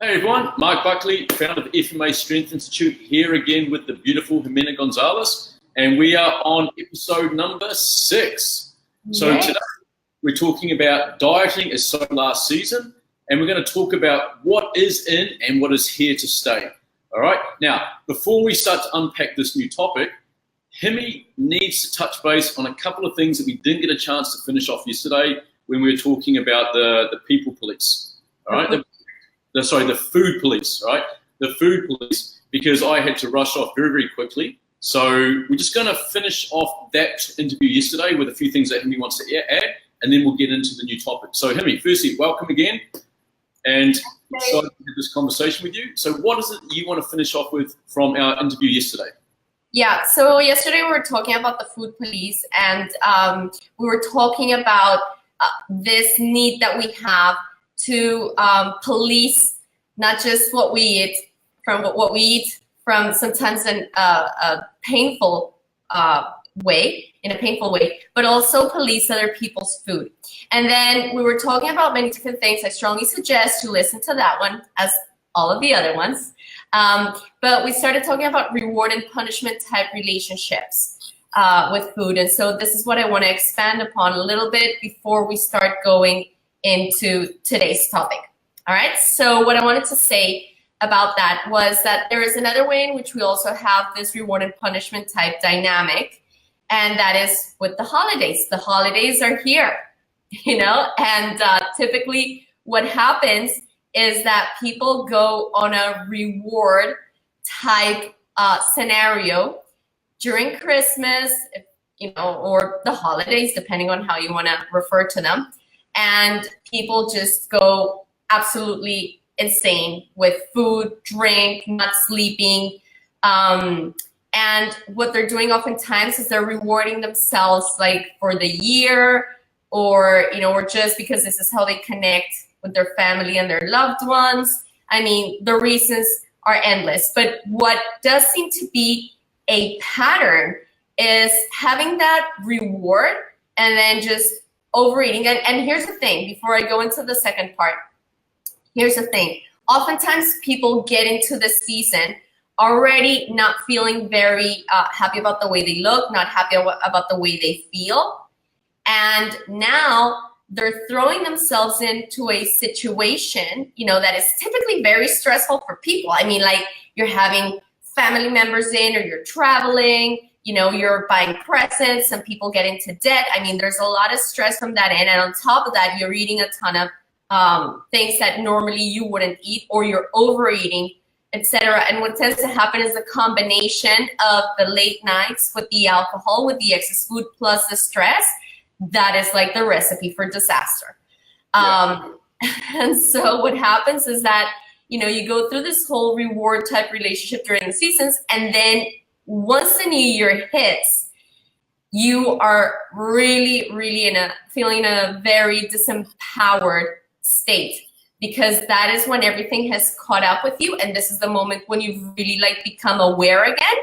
Hey everyone, Mark Buckley, founder of FMA Strength Institute, here again with the beautiful Jimena Gonzalez, and we are on episode number 6. So today we're talking about dieting as so last season, and we're going to talk about what is in and what is here to stay. All right, now before we start to unpack this new topic, Himi needs to touch base on a couple of things that we didn't get a chance to finish off yesterday when we were talking about the people police. All right. The food police, right? The food police, because I had to rush off very, very quickly. So we're just going to finish off that interview yesterday with a few things that Himi wants to add, and then we'll get into the new topic. So Himi, firstly, welcome again, and excited to have this conversation with you. So what is it you want to finish off with from our interview yesterday? Yeah, so yesterday we were talking about the food police, and we were talking about this need that we have to police not just what we eat from sometimes in a painful way, but also police other people's food. And then we were talking about many different things. I strongly suggest you listen to that one as all of the other ones. But we started talking about reward and punishment type relationships with food. And so this is what I want to expand upon a little bit before we start going into today's topic. All right, so what I wanted to say about that was that there is another way in which we also have this reward and punishment type dynamic, and that is with the holidays. The holidays are here, and typically what happens is that people go on a reward type scenario during Christmas, or the holidays, depending on how you want to refer to them. And people just go absolutely insane with food, drink, not sleeping. And what they're doing oftentimes is they're rewarding themselves like for the year, or just because this is how they connect with their family and their loved ones. I mean, the reasons are endless. But what does seem to be a pattern is having that reward and then just overeating. And here's the thing, before I go into the second part, here's the thing. Oftentimes people get into the season already not feeling very happy about the way they look, not happy about the way they feel. And now they're throwing themselves into a situation, that is typically very stressful for people. I mean, like you're having family members in, or you're traveling, you're buying presents, some people get into debt. I mean, there's a lot of stress from that end. And on top of that, you're eating a ton of things that normally you wouldn't eat, or you're overeating, etc. And what tends to happen is a combination of the late nights with the alcohol, with the excess food, plus the stress. That is like the recipe for disaster. And so what happens is that, you go through this whole reward type relationship during the seasons, and then once the new year hits, you are really, really feeling a very disempowered state, because that is when everything has caught up with you. And this is the moment when you really become aware again,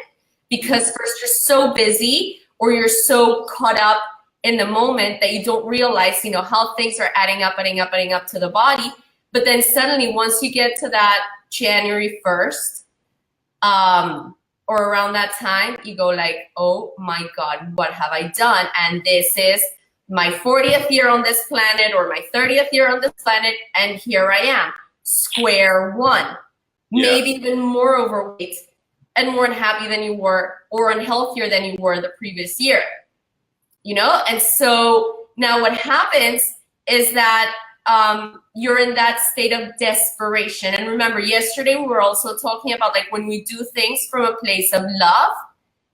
because first you're so busy, or you're so caught up in the moment that you don't realize, how things are adding up to the body. But then suddenly, once you get to that January 1st, or around that time, you go like, oh my God, what have I done? And this is my 40th year on this planet, or my 30th year on this planet, and here I am, square one. Yeah. Maybe even more overweight and more unhappy than you were, or unhealthier than you were the previous year. And so now what happens is that you're in that state of desperation. And remember, yesterday we were also talking about when we do things from a place of love,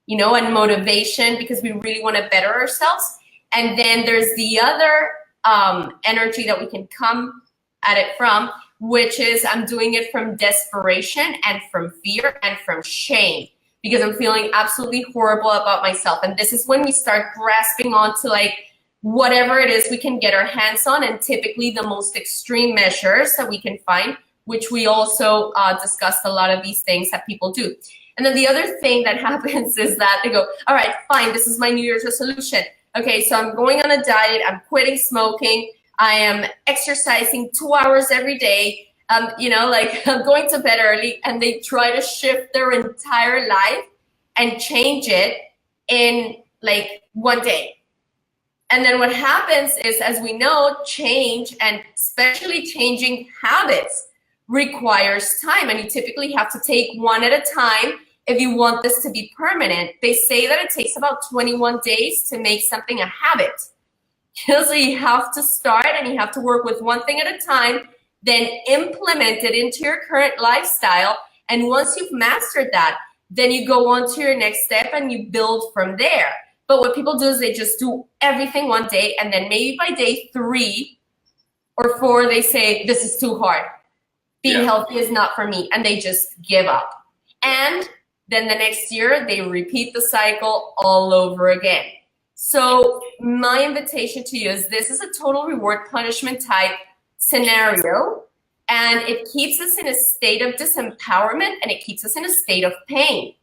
and motivation, because we really want to better ourselves. And then there's the other energy that we can come at it from, which is I'm doing it from desperation and from fear and from shame, because I'm feeling absolutely horrible about myself. And this is when we start grasping onto whatever it is we can get our hands on, and typically the most extreme measures that we can find, which we also discussed a lot of these things that people do. And then the other thing that happens is that they go, all right, fine, this is my New Year's resolution. Okay, so I'm going on a diet, I'm quitting smoking, I am exercising 2 hours every day, you know, like going to bed early, and they try to shift their entire life and change it in like one day. And then what happens is, as we know, change, and especially changing habits, requires time. And you typically have to take one at a time if you want this to be permanent. They say that it takes about 21 days to make something a habit. So you have to start, and you have to work with one thing at a time, then implement it into your current lifestyle. And once you've mastered that, then you go on to your next step and you build from there. But what people do is they just do everything one day, and then maybe by day 3 or 4, they say, this is too hard. Being healthy is not for me. And they just give up. And then the next year, they repeat the cycle all over again. So my invitation to you is, this is a total reward punishment type scenario. And it keeps us in a state of disempowerment, and it keeps us in a state of pain.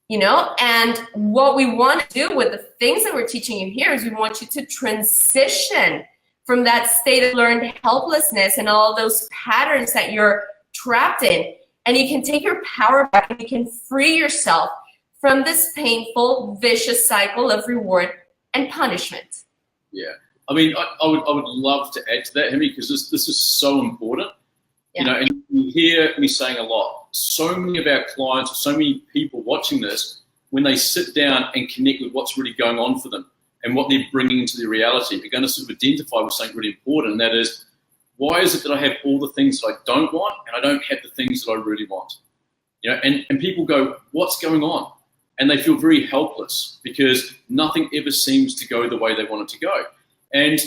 You know, and what we want to do with the things that we're teaching you here is we want you to transition from that state of learned helplessness and all those patterns that you're trapped in. And you can take your power back, and you can free yourself from this painful, vicious cycle of reward and punishment. Yeah. I mean, I would love to add to that, Ximy, because this is so important. You know, and you hear me saying a lot. So many of our clients, or so many people watching this, when they sit down and connect with what's really going on for them and what they're bringing into their reality, they're going to sort of identify with something really important, and that is, why is it that I have all the things that I don't want, and I don't have the things that I really want? You know, and people go, what's going on? And they feel very helpless because nothing ever seems to go the way they want it to go. And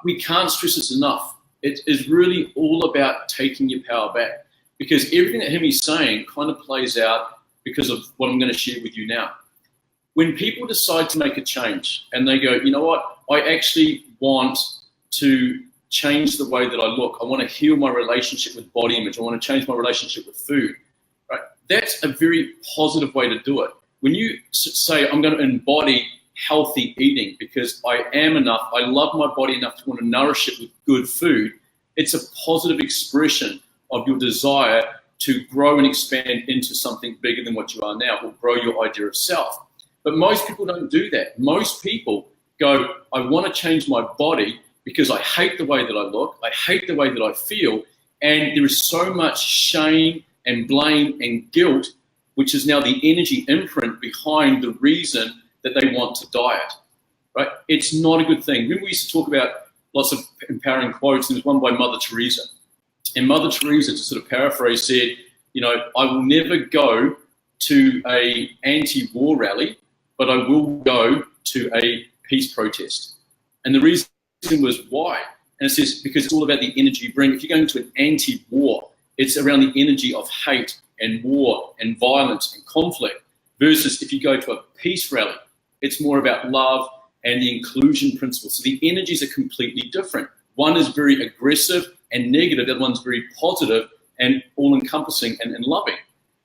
we can't stress this enough. It is really all about taking your power back, because everything that Ximmy's saying kind of plays out because of what I'm going to share with you now. When people decide to make a change and they go, you know what, I actually want to change the way that I look. I want to heal my relationship with body image. I want to change my relationship with food. Right? That's a very positive way to do it. When you say, I'm going to embody healthy eating because I am enough, I love my body enough to want to nourish it with good food, it's a positive expression of your desire to grow and expand into something bigger than what you are now, or grow your idea of self. But most people don't do that. Most people go, I want to change my body because I hate the way that I look, I hate the way that I feel, and there is so much shame and blame and guilt, which is now the energy imprint behind the reason that they want to diet, right? It's not a good thing. Remember, we used to talk about lots of empowering quotes, and there's one by Mother Teresa. And Mother Teresa, to sort of paraphrase, said, you know, I will never go to a anti-war rally, but I will go to a peace protest. And the reason was why? And it says, because it's all about the energy you bring. If you're going to an anti-war, it's around the energy of hate and war and violence and conflict, versus if you go to a peace rally, it's more about love and the inclusion principle. So the energies are completely different. One is very aggressive and negative, the other one's very positive and all-encompassing and loving.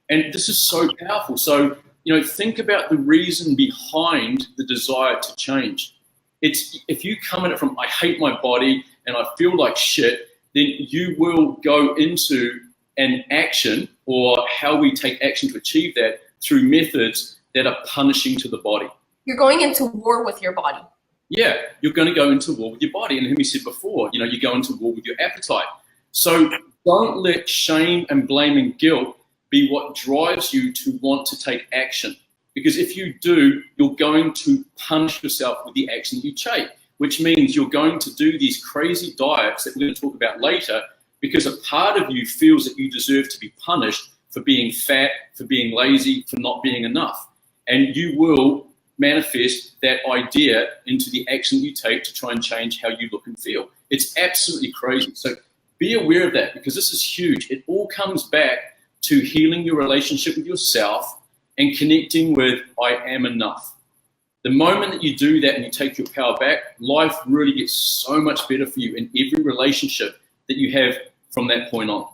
And this is so powerful. So, you know, think about the reason behind the desire to change. It's, if you come at it from, I hate my body and I feel like shit, then you will go into an action, or how we take action to achieve that, through methods that are punishing to the body. You're going into war with your body. Yeah, you're going to go into war with your body. And Ximy said before, you know, you go into war with your appetite. So don't let shame and blame and guilt be what drives you to want to take action. Because if you do, you're going to punish yourself with the action that you take, which means you're going to do these crazy diets that we're going to talk about later, because a part of you feels that you deserve to be punished for being fat, for being lazy, for not being enough. And you will manifest that idea into the action you take to try and change how you look and feel. It's absolutely crazy. So be aware of that, because this is huge. It all comes back to healing your relationship with yourself and connecting with I am enough. The moment that you do that and you take your power back, life really gets so much better for you in every relationship that you have from that point on.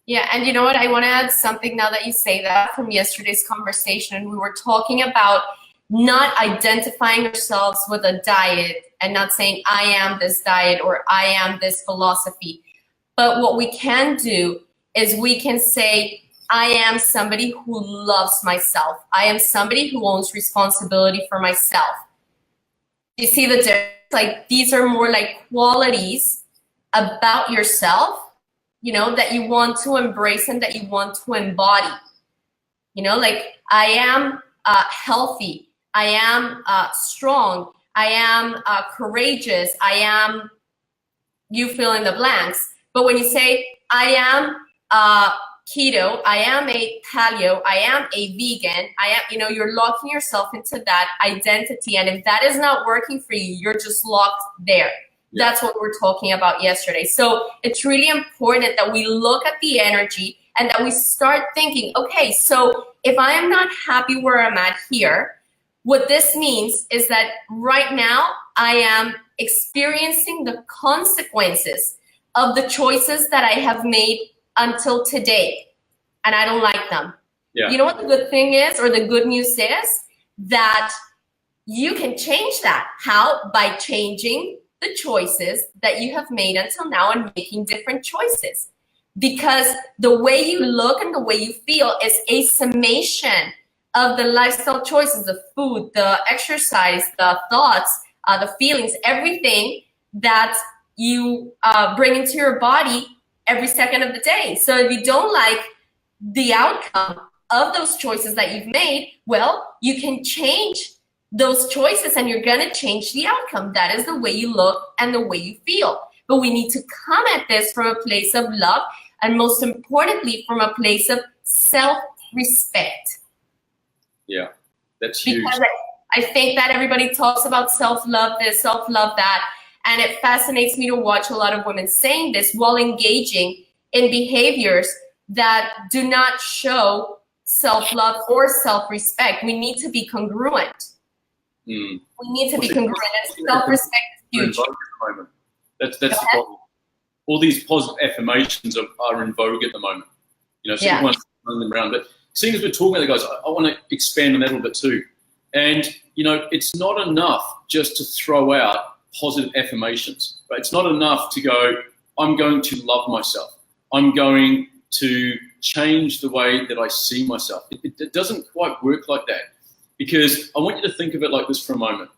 Yeah, and you know what? I want to add something now that you say that from yesterday's conversation. We were talking about not identifying ourselves with a diet and not saying, I am this diet or I am this philosophy. But what we can do is we can say, I am somebody who loves myself. I am somebody who owns responsibility for myself. You see the difference? Like, these are more like qualities about yourself, you know, that you want to embrace and that you want to embody. You know, like, I am healthy. I am strong. I am courageous. I am, you fill in the blanks. But when you say, I am keto, I am a paleo, I am a vegan, I am, you know, you're locking yourself into that identity. And if that is not working for you, you're just locked there. Yeah. That's what we were talking about yesterday. So it's really important that we look at the energy and that we start thinking, okay, so if I am not happy where I'm at here, what this means is that right now I am experiencing the consequences of the choices that I have made until today, and I don't like them. Yeah. You know what the good thing is, or the good news is? That you can change that. How? By changing the choices that you have made until now and making different choices. Because the way you look and the way you feel is a summation of the lifestyle choices, the food, the exercise, the thoughts, the feelings, everything that you bring into your body every second of the day. So if you don't like the outcome of those choices that you've made, well, you can change those choices and you're gonna change the outcome. That is the way you look and the way you feel. But we need to come at this from a place of love, and most importantly, from a place of self-respect. Yeah, that's huge. Because I think that everybody talks about self-love this, self-love that, and it fascinates me to watch a lot of women saying this while engaging in behaviors that do not show self-love or self-respect. We need to be congruent. We need to be congruent. And self-respect is huge. That's the problem. All these positive affirmations are in vogue at the moment. You know, so everyone's running them around. But seeing as we're talking about it, guys, I want to expand on that a little bit too. And, you know, it's not enough just to throw out positive affirmations, right? It's not enough to go, I'm going to love myself. I'm going to change the way that I see myself. It doesn't quite work like that, because I want you to think of it like this for a moment,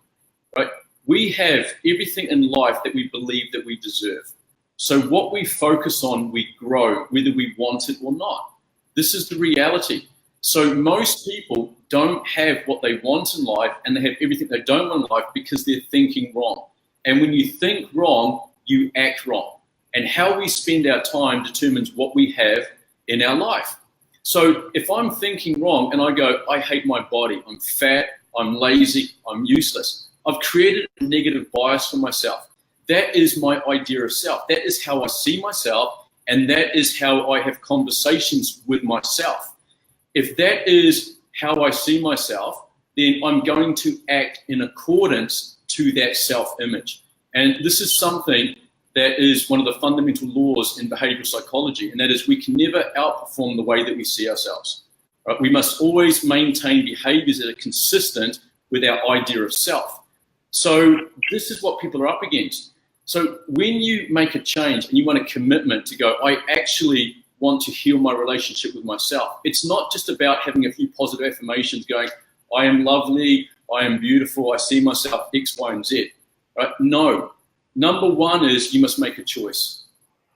right? We have everything in life that we believe that we deserve. So what we focus on, we grow, whether we want it or not. This is the reality. So most people don't have what they want in life, and they have everything they don't want in life because they're thinking wrong. And when you think wrong, you act wrong. And how we spend our time determines what we have in our life. So if I'm thinking wrong and I go, I hate my body, I'm fat, I'm lazy, I'm useless, I've created a negative bias for myself. That is my idea of self. That is how I see myself, and that is how I have conversations with myself. If that is how I see myself, then I'm going to act in accordance to that self-image. And this is something that is one of the fundamental laws in behavioral psychology, and that is we can never outperform the way that we see ourselves. Right? We must always maintain behaviors that are consistent with our idea of self. So this is what people are up against. So when you make a change and you want a commitment to go, I actually want to heal my relationship with myself, it's not just about having a few positive affirmations going, I am lovely, I am beautiful, I see myself X, Y, and Z. Right? No. Number one is you must make a choice.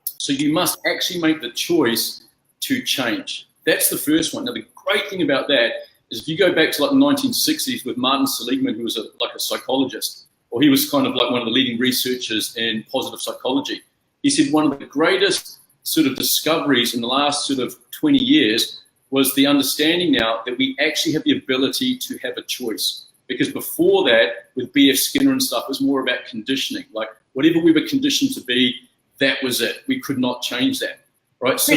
So you must actually make the choice to change. That's the first one. Now, the great thing about that is if you go back to like the 1960s with Martin Seligman, who was like a psychologist, or he was kind of like one of the leading researchers in positive psychology. He said one of the greatest sort of discoveries in the last sort of 20 years was the understanding now that we actually have the ability to have a choice. Because before that, with B.F. Skinner and stuff, it was more about conditioning. Like whatever we were conditioned to be, that was it. We could not change that, right? So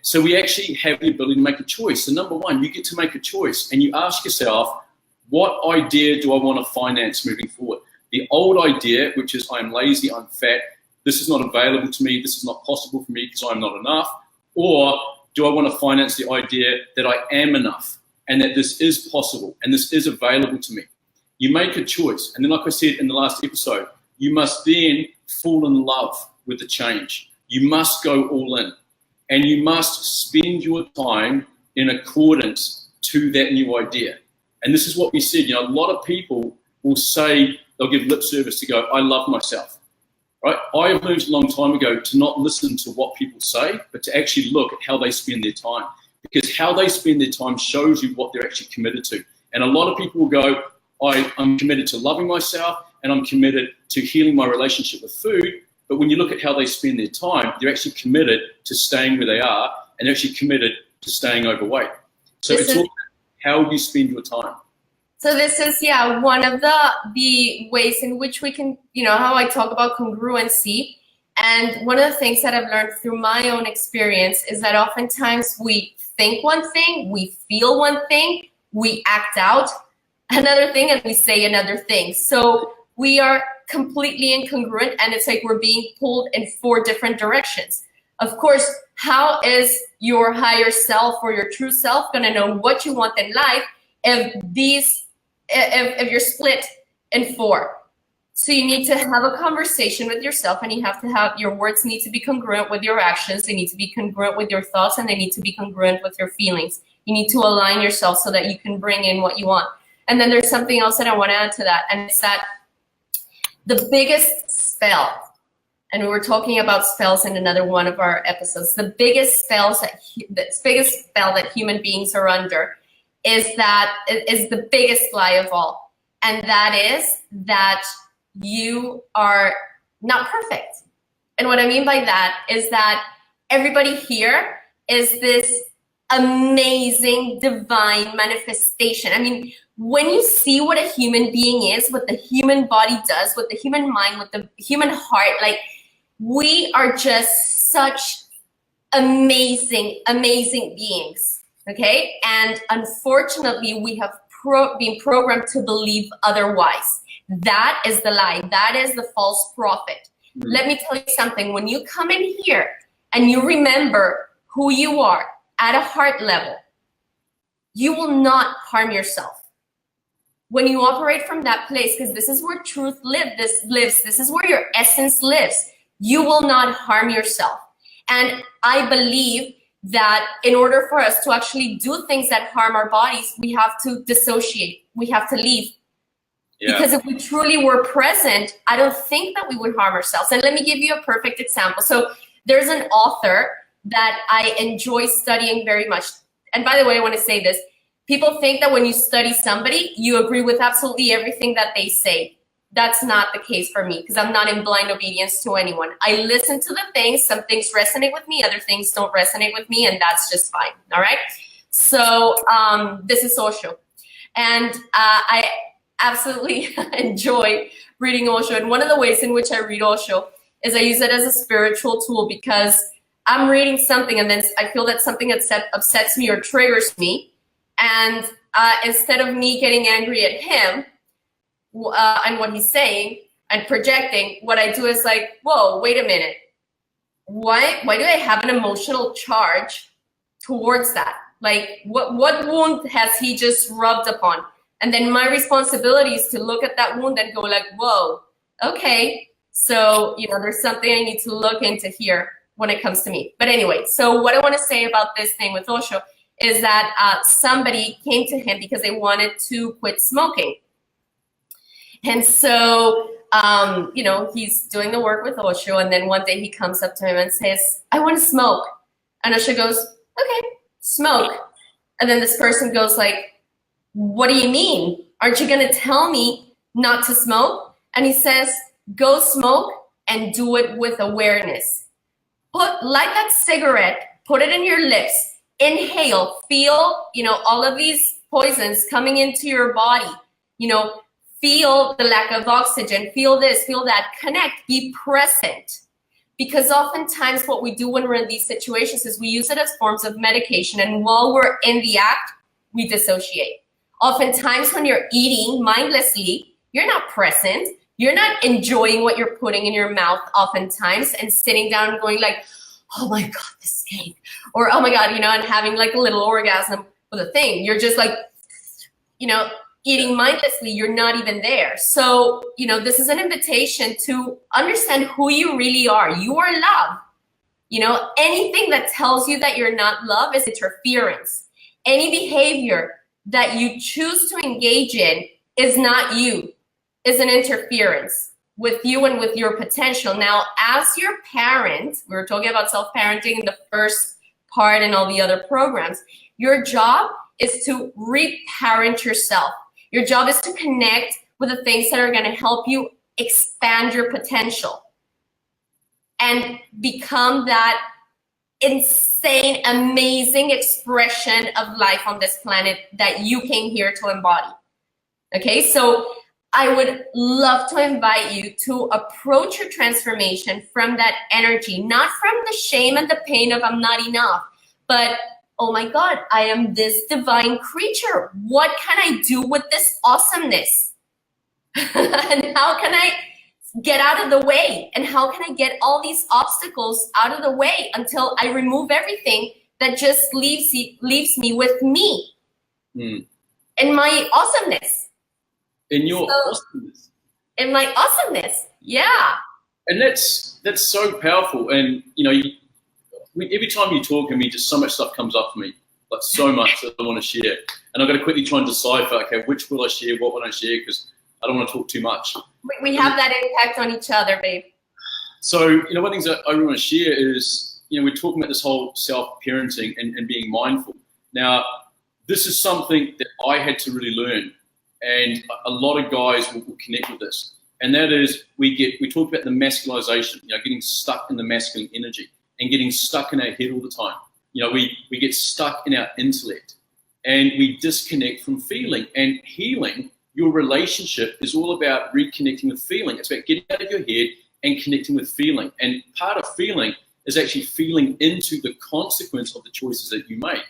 so we actually have the ability to make a choice. So number one, you get to make a choice, and you ask yourself, what idea do I want to finance moving forward? The old idea, which is I'm lazy, I'm fat, this is not available to me, this is not possible for me because I'm not enough. Or do I want to finance the idea that I am enough and that this is possible and this is available to me? You make a choice. And then like I said in the last episode, you must then fall in love with the change. You must go all in, and you must spend your time in accordance to that new idea. And this is what we said, a lot of people will say, they'll give lip service to go, I love myself, right? I have learned a long time ago to not listen to what people say, but to actually look at how they spend their time, because how they spend their time shows you what they're actually committed to. And a lot of people will go, I'm committed to loving myself, and I'm committed to healing my relationship with food. But when you look at how they spend their time, they're actually committed to staying where they are, and they're actually committed to staying overweight. So it's all how you spend your time. So this is, one of the ways in which we can, how I talk about congruency. And one of the things that I've learned through my own experience is that oftentimes we think one thing, we feel one thing, we act out another thing, and we say another thing. So we are completely incongruent, and it's like we're being pulled in 4 different directions. Of course, how is your higher self or your true self going to know what you want in life if you're split in 4? So you need to have a conversation with yourself, and you have to have your words need to be congruent with your actions. They need to be congruent with your thoughts, and they need to be congruent with your feelings. You need to align yourself so that you can bring in what you want. And then there's something else that I want to add to that, and it's that the biggest spell, and we were talking about spells in another one of our episodes, the biggest spell that human beings are under is the biggest lie of all. And that is that you are not perfect. And what I mean by that is that everybody here is this amazing divine manifestation. I mean, when you see what a human being is, what the human body does, what the human mind, what the human heart, like, we are just such amazing, amazing beings, okay? And unfortunately, we have been programmed to believe otherwise. That is the lie. That is the false prophet. Mm-hmm. Let me tell you something. When you come in here and you remember who you are at a heart level, you will not harm yourself. When you operate from that place, because this is where truth lives, this is where your essence lives, you will not harm yourself. And I believe that in order for us to actually do things that harm our bodies, we have to dissociate. We have to leave. Yeah. Because if we truly were present, I don't think that we would harm ourselves. And let me give you a perfect example. So there's an author that I enjoy studying very much. And by the way, I want to say this. People think that when you study somebody, you agree with absolutely everything that they say. That's not the case for me, because I'm not in blind obedience to anyone. I listen to the things. Some things resonate with me. Other things don't resonate with me, and that's just fine. All right? So this is Osho. And I absolutely enjoy reading Osho. And one of the ways in which I read Osho is I use it as a spiritual tool, because I'm reading something and then I feel that something upsets me or triggers me. And instead of me getting angry at him and what he's saying and projecting, what I do is like, whoa, wait a minute. Why do I have an emotional charge towards that? Like, what wound has he just rubbed upon? And then my responsibility is to look at that wound and go like, whoa, okay. So, there's something I need to look into here when it comes to me. But anyway, so what I want to say about this thing with Osho is that somebody came to him because they wanted to quit smoking. And so, he's doing the work with Osho, and then one day he comes up to him and says, I want to smoke. And Osho goes, okay, smoke. And then this person goes like, what do you mean? Aren't you going to tell me not to smoke? And he says, go smoke and do it with awareness. Light that cigarette, put it in your lips, inhale, feel, all of these poisons coming into your body, feel the lack of oxygen, feel this, feel that, connect, be present. Because oftentimes what we do when we're in these situations is we use it as forms of medication. And while we're in the act, we dissociate. Oftentimes when you're eating mindlessly, you're not present. You're not enjoying what you're putting in your mouth oftentimes and sitting down and going like, oh my God, this cake. Or, oh my God, and having like a little orgasm with a thing. You're just like, eating mindlessly, you're not even there. So, you know, this is an invitation to understand who you really are. You are love. You know, anything that tells you that you're not love is interference. Any behavior that you choose to engage in is not you, is an interference with you and with your potential. Now, as your parent, we were talking about self-parenting in the first part and all the other programs, your job is to reparent yourself. Your job is to connect with the things that are going to help you expand your potential and become that insane, amazing expression of life on this planet that you came here to embody. Okay, so I would love to invite you to approach your transformation from that energy, not from the shame and the pain of I'm not enough, but oh my God, I am this divine creature. What can I do with this awesomeness? And how can I get out of the way? And how can I get all these obstacles out of the way until I remove everything that just leaves me with me and my awesomeness? In your awesomeness. In my awesomeness, yeah. And that's so powerful. And, you know, every time you talk to me, just so much stuff comes up for me, like so much that I want to share. And I've got to quickly try and decipher, okay, which will I share, what will I share, because I don't want to talk too much. We have that impact on each other, babe. So, you know, one of the things that I really want to share is, you know, we're talking about this whole self-parenting and being mindful. Now, this is something that I had to really learn, and a lot of guys will connect with this. And that is, we talk about the masculization, you know, getting stuck in the masculine energy and getting stuck in our head all the time. You know, we get stuck in our intellect and we disconnect from feeling. And healing your relationship is all about reconnecting with feeling. It's about getting out of your head and connecting with feeling. And part of feeling is actually feeling into the consequence of the choices that you make,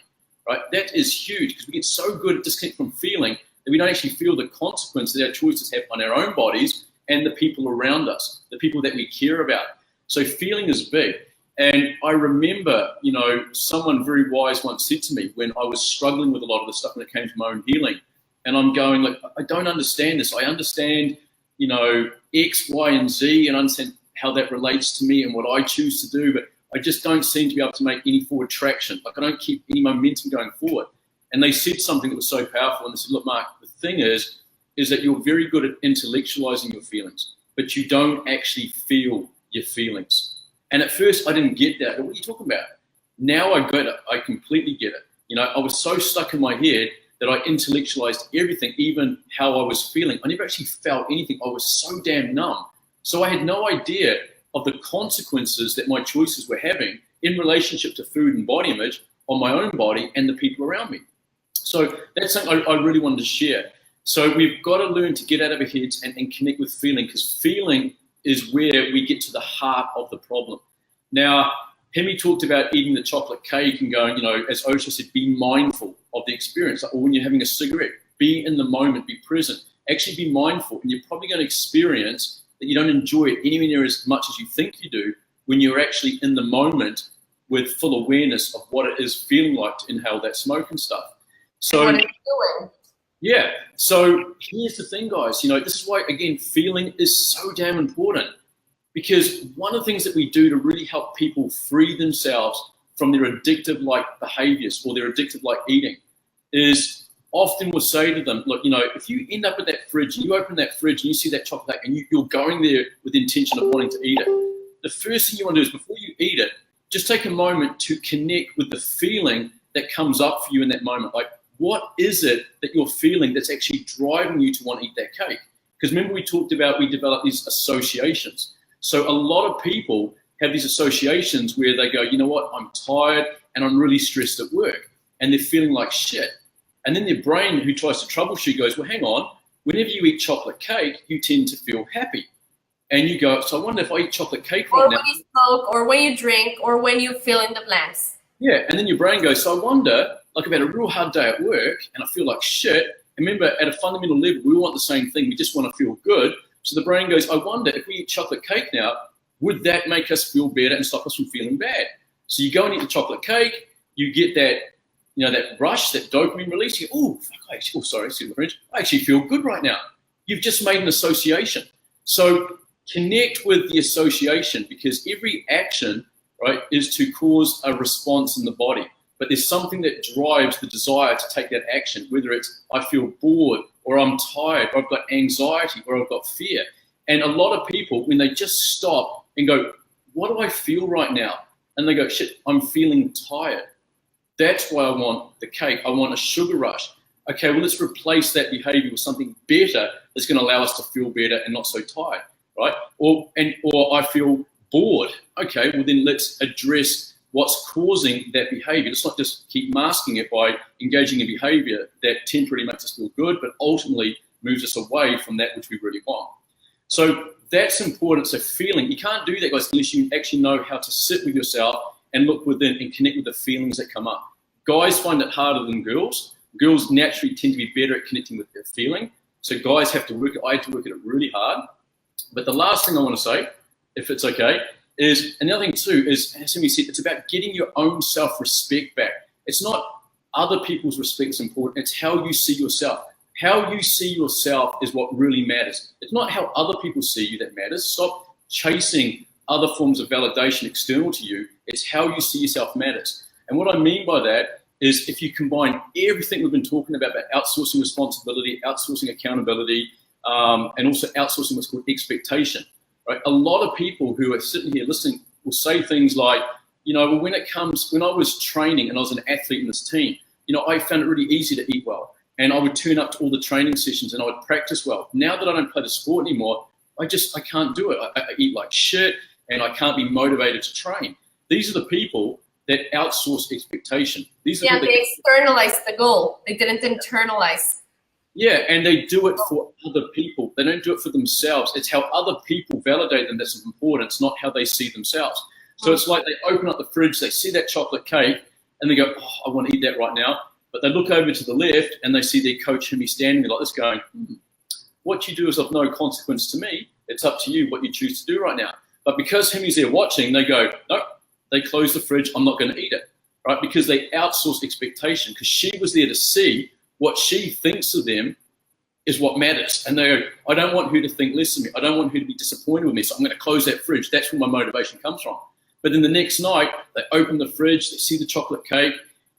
right? That is huge, because we get so good at disconnecting from feeling that we don't actually feel the consequence that our choices have on our own bodies and the people around us, the people that we care about. So feeling is big. And I remember, you know, someone very wise once said to me when I was struggling with a lot of the stuff when it came to my own healing, and I'm going, like, I don't understand this. I understand, you know, X, Y, and Z, and understand how that relates to me and what I choose to do, but I just don't seem to be able to make any forward traction. Like, I don't keep any momentum going forward. And they said something that was so powerful, and they said, look, Mark, the thing is that you're very good at intellectualizing your feelings, but you don't actually feel your feelings. And at first I didn't get that. What are you talking about? Now I get it. I completely get it. You know, I was so stuck in my head that I intellectualized everything, even how I was feeling. I never actually felt anything. I was so damn numb. So I had no idea of the consequences that my choices were having in relationship to food and body image on my own body and the people around me. So that's something I really wanted to share. So we've got to learn to get out of our heads and connect with feeling, because feeling is where we get to the heart of the problem. Now, Hemi talked about eating the chocolate cake and going, you know, as Osho said, be mindful of the experience. Or when you're having a cigarette, be in the moment, be present. Actually be mindful, and you're probably going to experience that you don't enjoy it anywhere near as much as you think you do when you're actually in the moment with full awareness of what it is feeling like to inhale that smoke and stuff. So, what are you doing? Yeah. So here's the thing, guys. You know, this is why, again, feeling is so damn important, because one of the things that we do to really help people free themselves from their addictive-like behaviors or their addictive-like eating is often we'll say to them, look, you know, if you end up at that fridge, you open that fridge and you see that chocolate and you're going there with the intention of wanting to eat it, the first thing you want to do is before you eat it, just take a moment to connect with the feeling that comes up for you in that moment. Like, what is it that you're feeling that's actually driving you to want to eat that cake? Because remember we talked about, we developed these associations. So a lot of people have these associations where they go, you know what, I'm tired and I'm really stressed at work, and they're feeling like shit. And then their brain, who tries to troubleshoot, goes, well, hang on, whenever you eat chocolate cake, you tend to feel happy. And you go, so I wonder if I eat chocolate cake right now. Or when you smoke, or when you drink, or when you fill in the blanks. Yeah, and then your brain goes, so I wonder, like, I've had a real hard day at work and I feel like shit. And remember, at a fundamental level, we want the same thing. We just want to feel good. So the brain goes, I wonder if we eat chocolate cake now, would that make us feel better and stop us from feeling bad? So you go and eat the chocolate cake, you get that that rush, that dopamine release. You go, sorry, excuse my French. I actually feel good right now. You've just made an association. So connect with the association, because every action, right, is to cause a response in the body. But there's something that drives the desire to take that action, whether it's I feel bored, or I'm tired, or I've got anxiety, or I've got fear. And a lot of people, when they just stop and go, what do I feel right now? And they go, shit, I'm feeling tired. That's why I want the cake. I want a sugar rush. Okay, well, let's replace that behavior with something better that's going to allow us to feel better and not so tired, right? Or I feel bored. Okay, well, then let's address what's causing that behavior. Let's not just keep masking it by engaging in behavior that temporarily makes us feel good, but ultimately moves us away from that which we really want. So that's important. So feeling, you can't do that, guys, unless you actually know how to sit with yourself and look within and connect with the feelings that come up. Guys find it harder than girls. Girls naturally tend to be better at connecting with their feeling. So guys have to work, I have to work at it really hard. But the last thing I want to say, if it's okay, is, and the other thing too, is, as Ximy said, it's about getting your own self-respect back. It's not other people's respect that's important, it's how you see yourself. How you see yourself is what really matters. It's not how other people see you that matters. Stop chasing other forms of validation external to you. It's how you see yourself matters. And what I mean by that is, if you combine everything we've been talking about outsourcing responsibility, outsourcing accountability, and also outsourcing what's called expectation, right? A lot of people who are sitting here listening will say things like, well, when I was training and I was an athlete in this team, I found it really easy to eat well. And I would turn up to all the training sessions and I would practice well. Now that I don't play the sport anymore, I can't do it. I eat like shit and I can't be motivated to train. These are the people that outsource expectation. They externalized the goal. They didn't internalize. Yeah, and they do it for other people. They don't do it for themselves. It's how other people validate them that's important. It's not how they see themselves. So it's like they open up the fridge, they see that chocolate cake, and they go, I want to eat that right now. But they look over to the left and they see their coach Ximy standing there like this going, what you do is of no consequence to me. It's up to you what you choose to do right now. But because Ximy's there watching, they go, no, they close the fridge, I'm not going to eat it, right? Because they outsource expectation, because she was there to see what she thinks of them is what matters. And they go, I don't want her to think less of me. I don't want her to be disappointed with me, so I'm going to close that fridge. That's where my motivation comes from. But then the next night, they open the fridge, they see the chocolate cake,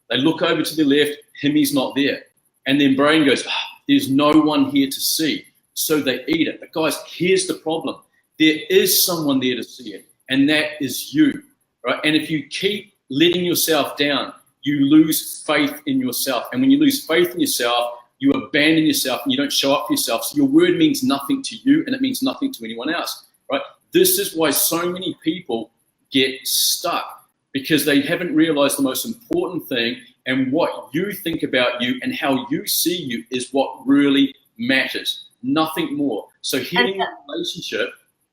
they look over to the left, Ximy's not there. And then brain goes, there's no one here to see. So they eat it. But guys, here's the problem. There is someone there to see it, and that is you, right? And if you keep letting yourself down, you lose faith in yourself. And when you lose faith in yourself, you abandon yourself and you don't show up for yourself. So your word means nothing to you and it means nothing to anyone else, right? This is why so many people get stuck, because they haven't realized the most important thing, and what you think about you and how you see you is what really matters, nothing more. So healing a relationship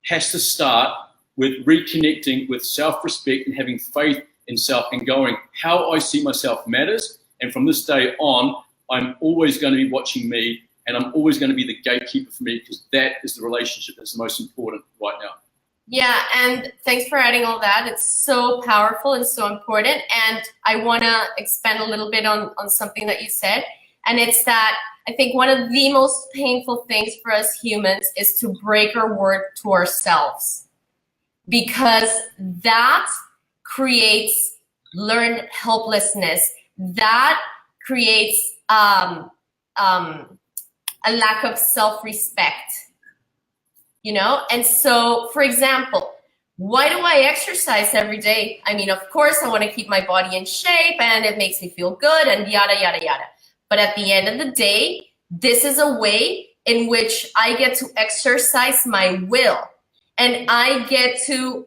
has to start with reconnecting with self-respect and having faith in self and going, how I see myself matters. And from this day on, I'm always going to be watching me, and I'm always going to be the gatekeeper for me, because that is the relationship that's the most important right now. Yeah, and thanks for adding all that. It's so powerful and so important. And I want to expand a little bit on something that you said. And it's that I think one of the most painful things for us humans is to break our word to ourselves, because that creates learned helplessness. That creates a lack of self-respect. And so, for example, why do I exercise every day? I mean, of course, I want to keep my body in shape and it makes me feel good and yada, yada, yada. But at the end of the day, this is a way in which I get to exercise my will, and I get to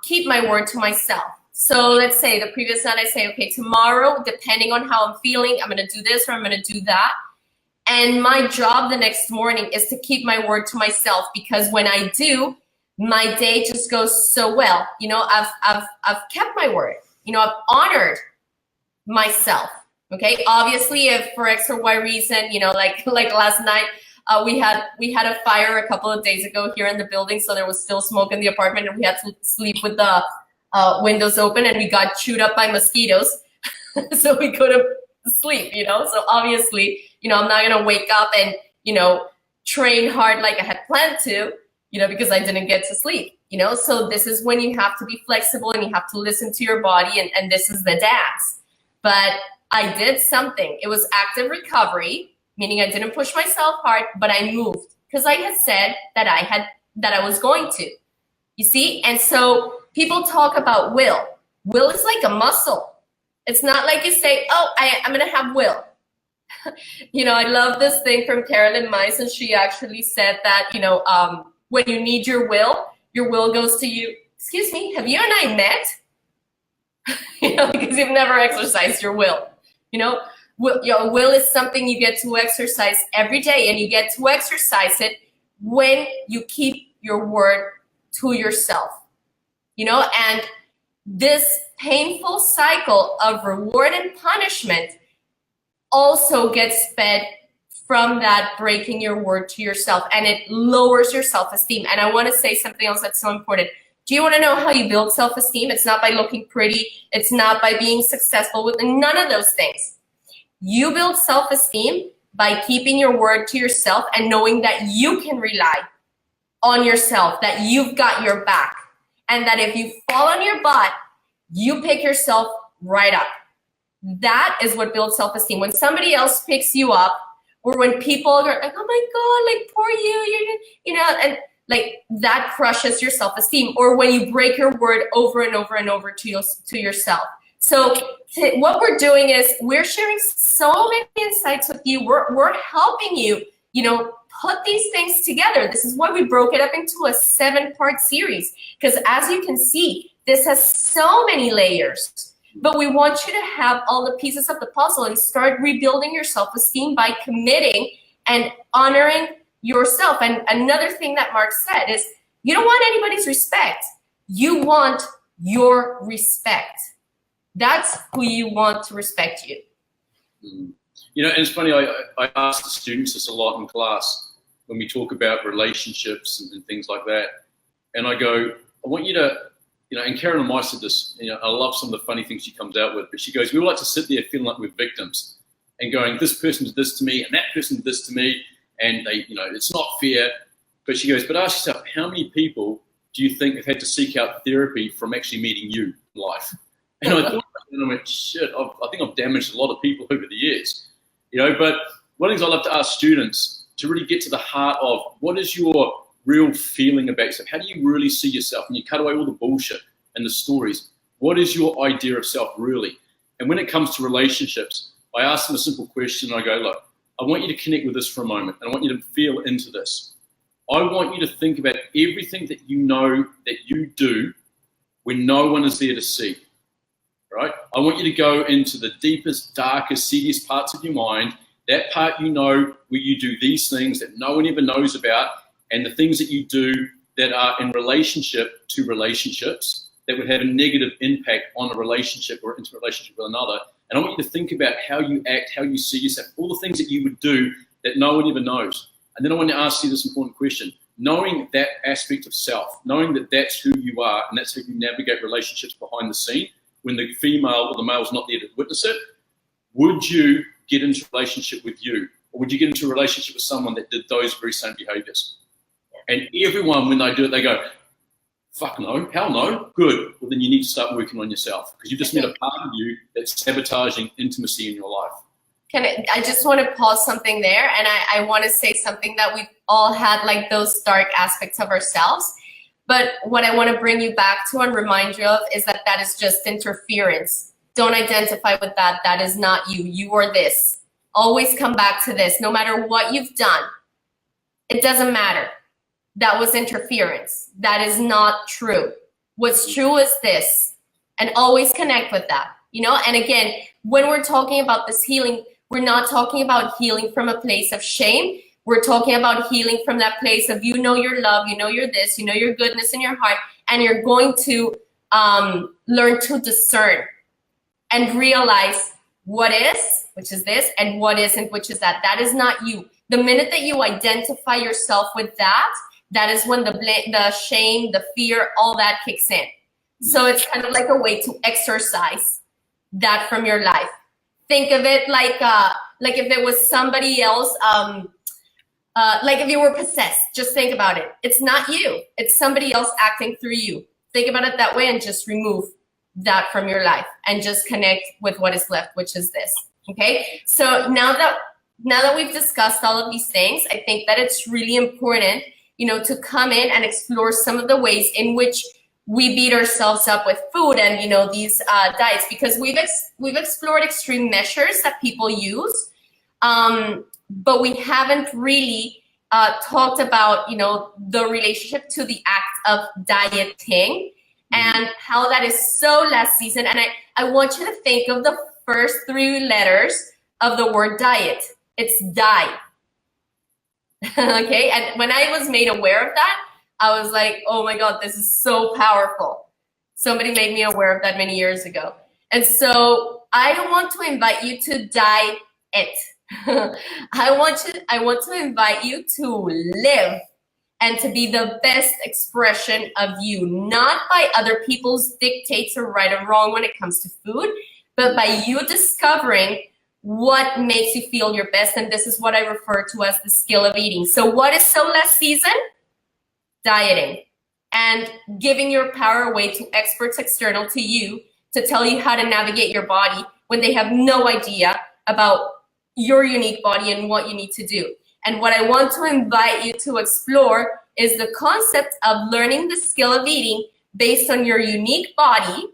keep my word to myself. So let's say the previous night I say, okay, tomorrow, depending on how I'm feeling, I'm going to do this or I'm going to do that. And my job the next morning is to keep my word to myself, because when I do, my day just goes so well. I've kept my word. I've honored myself. Okay. Obviously, if for X or Y reason, like last night, we had a fire a couple of days ago here in the building, so there was still smoke in the apartment, and we had to sleep with the windows open, and we got chewed up by mosquitoes, so we couldn't sleep, So obviously, I'm not going to wake up and, train hard like I had planned to, because I didn't get to sleep, So this is when you have to be flexible and you have to listen to your body, and this is the dance. But I did something. It was active recovery, meaning I didn't push myself hard, but I moved because I had said that I was going to. You see? And so people talk about will. Will is like a muscle. It's not like you say, oh, I'm going to have will. I love this thing from Carolyn Mice, and she actually said that, when you need your will goes to you. Excuse me, have you and I met? Because you've never exercised your will. Your will is something you get to exercise every day, and you get to exercise it when you keep your word to yourself. And this painful cycle of reward and punishment also gets fed from that breaking your word to yourself, and it lowers your self-esteem. And I want to say something else that's so important. Do you want to know how you build self-esteem? It's not by looking pretty. It's not by being successful with none of those things. You build self-esteem by keeping your word to yourself and knowing that you can rely on yourself, that you've got your back, and that if you fall on your butt, you pick yourself right up. That is what builds self-esteem. When somebody else picks you up, or when people are like, oh my God, like poor you, and like that crushes your self-esteem. Or when you break your word over and over and over to yourself. So what we're doing is we're sharing so many insights with you. We're helping you, put these things together. This is why we broke it up into a 7-part series, because as you can see, this has so many layers. But we want you to have all the pieces of the puzzle and start rebuilding your self-esteem by committing and honoring yourself. And another thing that Mark said is you don't want anybody's respect. You want your respect. That's who you want to respect you. And it's funny, I ask the students this a lot in class when we talk about relationships and things like that. And I go, I want you to, and Carolyn Mice said this, I love some of the funny things she comes out with, but she goes, we like to sit there feeling like we're victims and going, this person did this to me and that person did this to me, and they, it's not fair. But she goes, but ask yourself, how many people do you think have had to seek out therapy from actually meeting you in life? And I thought, and I went, shit, I think I've damaged a lot of people over the years. But one of the things I love to ask students to really get to the heart of what is your real feeling about yourself? How do you really see yourself? And you cut away all the bullshit and the stories. What is your idea of self really? And when it comes to relationships, I ask them a simple question. I go, look, I want you to connect with this for a moment. And I want you to feel into this. I want you to think about everything that you know that you do when no one is there to see. Right? I want you to go into the deepest, darkest, seediest parts of your mind, that part where you do these things that no one ever knows about, and the things that you do that are in relationship to relationships that would have a negative impact on a relationship or intimate relationship with another. And I want you to think about how you act, how you see yourself, all the things that you would do that no one ever knows. And then I want to ask you this important question. Knowing that aspect of self, knowing that that's who you are and that's how you navigate relationships behind the scene, when the female or the male is not there to witness it, would you get into a relationship with you? Or would you get into a relationship with someone that did those very same behaviors? And everyone, when they do it, they go, fuck no, hell no, good. Well, then you need to start working on yourself, because you've just met a part of you that's sabotaging intimacy in your life. I just want to pause something there, and I want to say something that we've all had, like those dark aspects of ourselves. But what I want to bring you back to and remind you of is that is just interference. Don't identify with that. That is not you. You are this. Always come back to this. No matter what you've done, it doesn't matter. That was interference. That is not true. What's true is this. And always connect with that. And again, when we're talking about this healing, we're not talking about healing from a place of shame. We're talking about healing from that place of your love, your this, your goodness in your heart, and you're going to learn to discern and realize what is, which is this, and what isn't, which is that. That is not you. The minute that you identify yourself with that is when the shame, the fear, all that kicks in. So it's kind of like a way to exorcise that from your life. think of it like if it was somebody else, like if you were possessed. Just think about it. It's not you. It's somebody else acting through you. Think about it that way and just remove that from your life and just connect with what is left, which is this. Okay? So now that we've discussed all of these things, I think that it's really important, to come in and explore some of the ways in which we beat ourselves up with food and, these diets, because we've explored extreme measures that people use, but we haven't really talked about, the relationship to the act of dieting and how that is so last season. And I want you to think of the first 3 letters of the word diet. It's die. Okay, and when I was made aware of that, I was like, oh my God, this is so powerful. Somebody made me aware of that many years ago. And so I want to invite you to die it. I want to invite you to live and to be the best expression of you, not by other people's dictates or right or wrong when it comes to food, but by you discovering what makes you feel your best. And this is what I refer to as the skill of eating. So what is so last season? Dieting and giving your power away to experts external to you to tell you how to navigate your body when they have no idea about your unique body and what you need to do. And what I want to invite you to explore is the concept of learning the skill of eating based on your unique body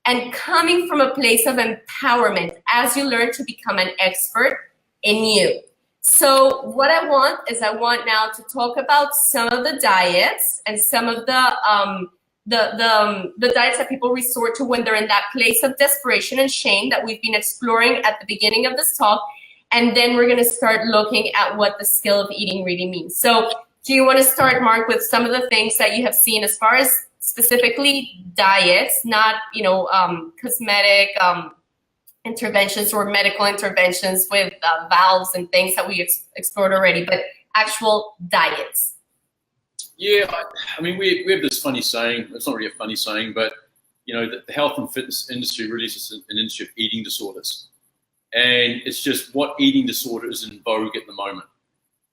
and coming from a place of empowerment as you learn to become an expert in you. So what I want now to talk about some of the diets and some of the diets that people resort to when they're in that place of desperation and shame that we've been exploring at the beginning of this talk. And then we're going to start looking at what the skill of eating really means. So do you want to start, Mark, with some of the things that you have seen as far as specifically diets, not, cosmetic interventions or medical interventions with valves and things that we explored already, but actual diets? Yeah, I mean, we have this funny saying. It's not really a funny saying, but, the health and fitness industry really is just an industry of eating disorders. And it's just what eating disorder is in vogue at the moment.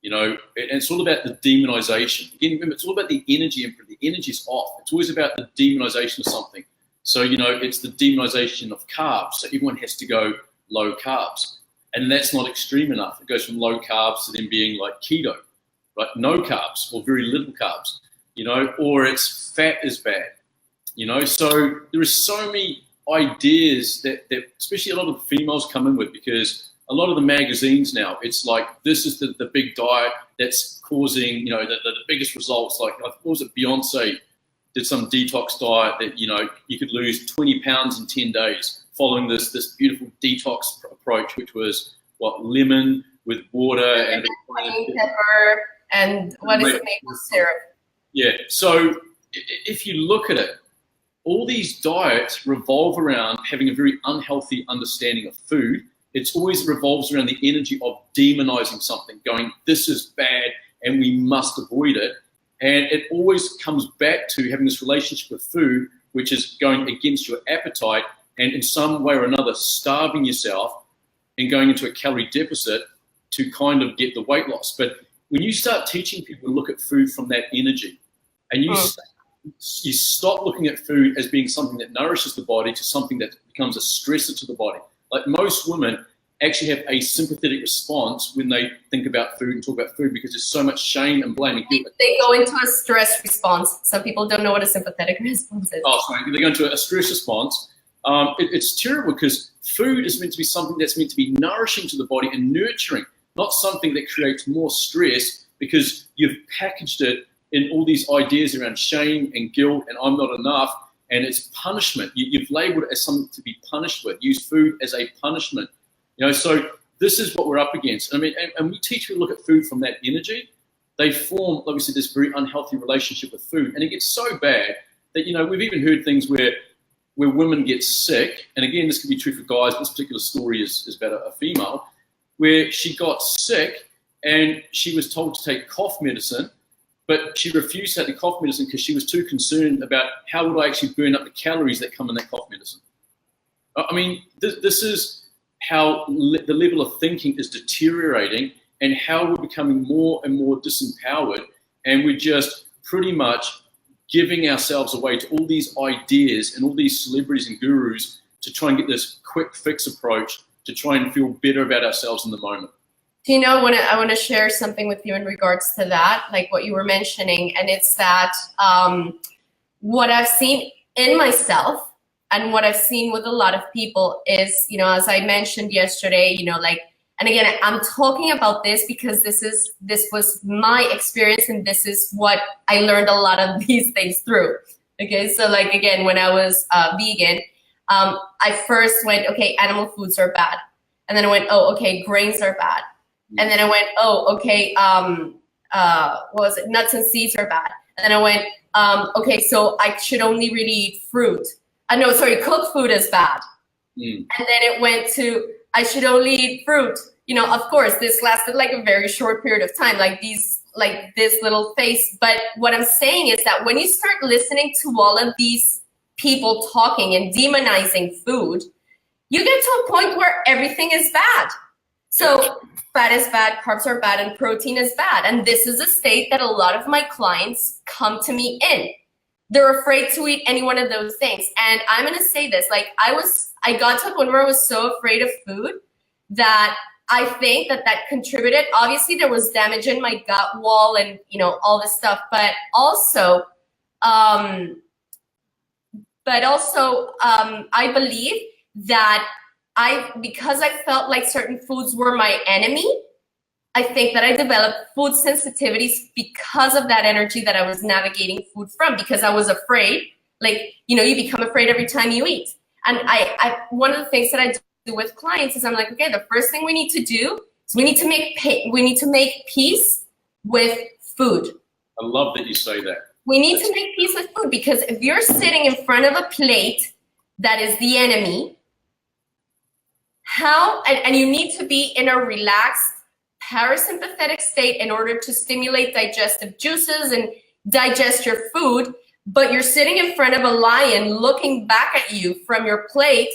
And it's all about the demonization. Again, remember, it's all about the energy input. The energy's off. It's always about the demonization of something. So, it's the demonization of carbs. So everyone has to go low carbs. And that's not extreme enough. It goes from low carbs to then being like keto, right? No carbs or very little carbs, or it's fat is bad, So there are so many ideas that especially a lot of the females come in with, because a lot of the magazines now, it's like, this is the big diet that's causing, the biggest results. Like, what was it, Beyonce did some detox diet that, you could lose 20 pounds in 10 days following this beautiful detox approach, which was lemon with water and pepper and what is it, maple syrup. Yeah, so if you look at it, all these diets revolve around having a very unhealthy understanding of food. It always revolves around the energy of demonizing something, going, this is bad and we must avoid it. And it always comes back to having this relationship with food, which is going against your appetite and in some way or another starving yourself and going into a calorie deficit to kind of get the weight loss. But when you start teaching people to look at food from that energy and you stop looking at food as being something that nourishes the body to something that becomes a stressor to the body. Like, most women actually have a sympathetic response when they think about food and talk about food, because there's so much shame and blame and guilt. They go into a stress response. Some people don't know what a sympathetic response is. Oh, sorry. They go into a stress response. It's terrible, because food is meant to be something that's meant to be nourishing to the body and nurturing, not something that creates more stress because you've packaged it in all these ideas around shame and guilt and I'm not enough, and it's punishment. You've labeled it as something to be punished with. Use food as a punishment. So this is what we're up against. I mean, and we teach people to look at food from that energy. They form, like we said, this very unhealthy relationship with food, and it gets so bad that we've even heard things where women get sick. And again, this could be true for guys. But this particular story is about a female where she got sick and she was told to take cough medicine. But she refused to take the cough medicine because she was too concerned about how would I actually burn up the calories that come in that cough medicine. I mean, this is, how the level of thinking is deteriorating and how we're becoming more and more disempowered, and we're just pretty much giving ourselves away to all these ideas and all these celebrities and gurus to try and get this quick fix approach to try and feel better about ourselves in the moment. Do you know, I want to share something with you in regards to that, like what you were mentioning, and it's that what I've seen in myself and what I've seen with a lot of people is, you know, as I mentioned yesterday, you know, like, and again, I'm talking about this because this was my experience, and this is what I learned a lot of these things through. Okay, so like, again, when I was vegan, I first went, okay, animal foods are bad. And then I went, oh, okay, grains are bad. And then I went, oh, okay, what was it? Nuts and seeds are bad. And then I went, okay, so I should only really eat fruit. No, sorry, cooked food is bad. And then it went to, I should only eat fruit. You know, of course, this lasted like a very short period of time, like this little phase. But what I'm saying is that when you start listening to all of these people talking and demonizing food, you get to a point where everything is bad. So fat is bad, carbs are bad, and protein is bad. And this is a state that a lot of my clients come to me in. They're afraid to eat any one of those things. And I'm going to say this, like I got to a point where I was so afraid of food that I think that contributed. Obviously, there was damage in my gut wall and, you know, all this stuff. But also, I believe that because I felt like certain foods were my enemy, I think that I developed food sensitivities because of that energy that I was navigating food from, because I was afraid. Like, you know, you become afraid every time you eat. And I one of the things that I do with clients is I'm like, okay, the first thing we need to do is we need to make peace with food. I love that you say that. We need to make peace with food, because if you're sitting in front of a plate that is the enemy, and you need to be in a relaxed parasympathetic state in order to stimulate digestive juices and digest your food, but you're sitting in front of a lion looking back at you from your plate,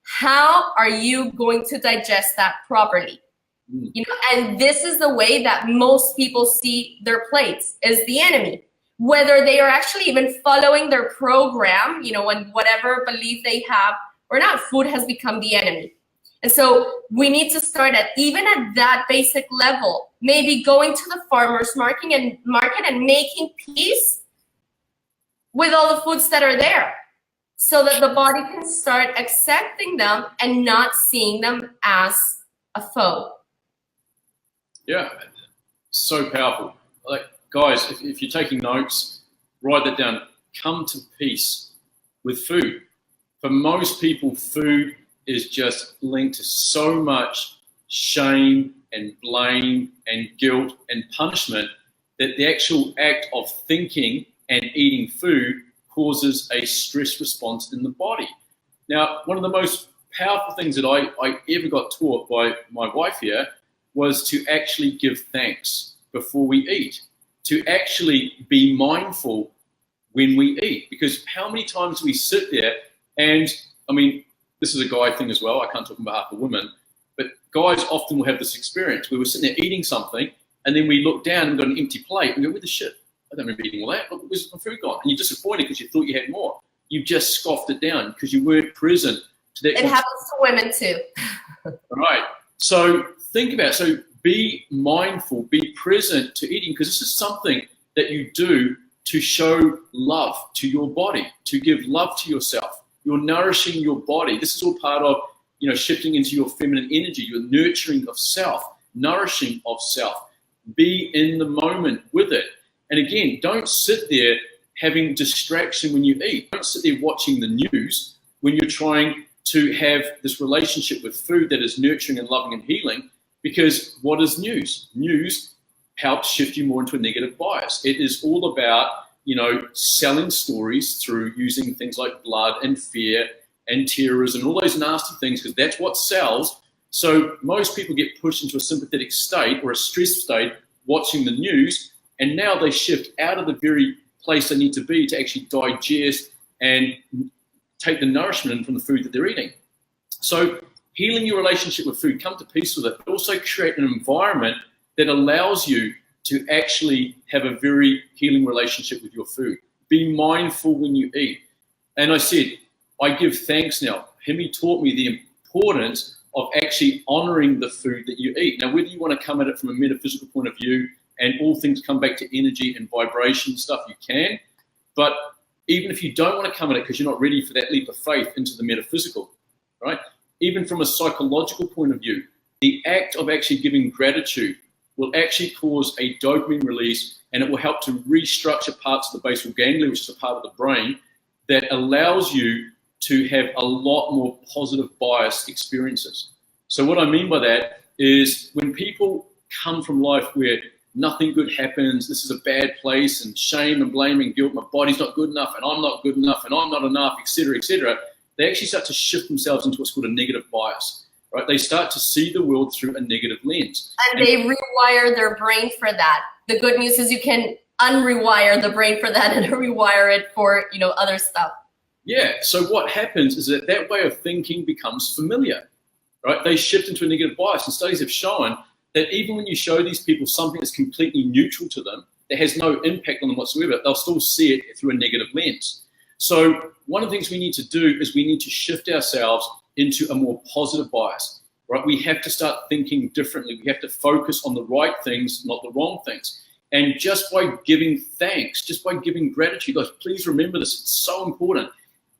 how are you going to digest that properly? You know, and this is the way that most people see their plates, is the enemy. Whether they are actually even following their program, you know, and whatever belief they have or not, food has become the enemy. And so we need to start even at that basic level, maybe going to the farmer's market and making peace with all the foods that are there, so that the body can start accepting them and not seeing them as a foe. Yeah, so powerful. Like, guys, if you're taking notes, write that down. Come to peace with food. For most people, food is just linked to so much shame and blame and guilt and punishment that the actual act of thinking and eating food causes a stress response in the body. Now, one of the most powerful things that I ever got taught by my wife here was to actually give thanks before we eat, to actually be mindful when we eat. Because how many times we sit there, and I mean, this is a guy thing as well, I can't talk on behalf of women, but guys often will have this experience where we're sitting there eating something, and then we look down and we've got an empty plate and go, where the shit? I don't remember eating all that. Look, where's my food gone? And you're disappointed because you thought you had more. You've just scoffed it down because you weren't present to that. It happens to women too. All right. So think about it. So be mindful, be present to eating, because this is something that you do to show love to your body, to give love to yourself. You're nourishing your body. This is all part of, you know, shifting into your feminine energy, your nurturing of self, nourishing of self. Be in the moment with it. And again, don't sit there having distraction when you eat. Don't sit there watching the news when you're trying to have this relationship with food that is nurturing and loving and healing, because what is news? News helps shift you more into a negative bias. It is all about, you know, selling stories through using things like blood and fear and terrorism and all those nasty things, because that's what sells. So most people get pushed into a sympathetic state or a stress state watching the news, and now they shift out of the very place they need to be to actually digest and take the nourishment from the food that they're eating. So healing your relationship with food, come to peace with it, but also create an environment that allows you to actually have a very healing relationship with your food. Be mindful when you eat. And I said, I give thanks now. Ximy taught me the importance of actually honoring the food that you eat. Now, whether you want to come at it from a metaphysical point of view and all things come back to energy and vibration stuff, you can. But even if you don't want to come at it because you're not ready for that leap of faith into the metaphysical, right? Even from a psychological point of view, the act of actually giving gratitude will actually cause a dopamine release, and it will help to restructure parts of the basal ganglia, which is a part of the brain that allows you to have a lot more positive bias experiences. So what I mean by that is when people come from life where nothing good happens, this is a bad place, and shame and blame and guilt, my body's not good enough, and I'm not good enough, and I'm not enough, etc., etc., they actually start to shift themselves into what's called a negative bias, right? They start to see the world through a negative lens. And they rewire their brain for that. The good news is you can unrewire the brain for that and rewire it for, other stuff. Yeah, so what happens is that way of thinking becomes familiar, right? They shift into a negative bias, and studies have shown that even when you show these people something that's completely neutral to them, that has no impact on them whatsoever, they'll still see it through a negative lens. So one of the things we need to do is we need to shift ourselves into a more positive bias, right? We have to start thinking differently. We have to focus on the right things, not the wrong things. And just by giving thanks, just by giving gratitude, guys, please remember this, it's so important.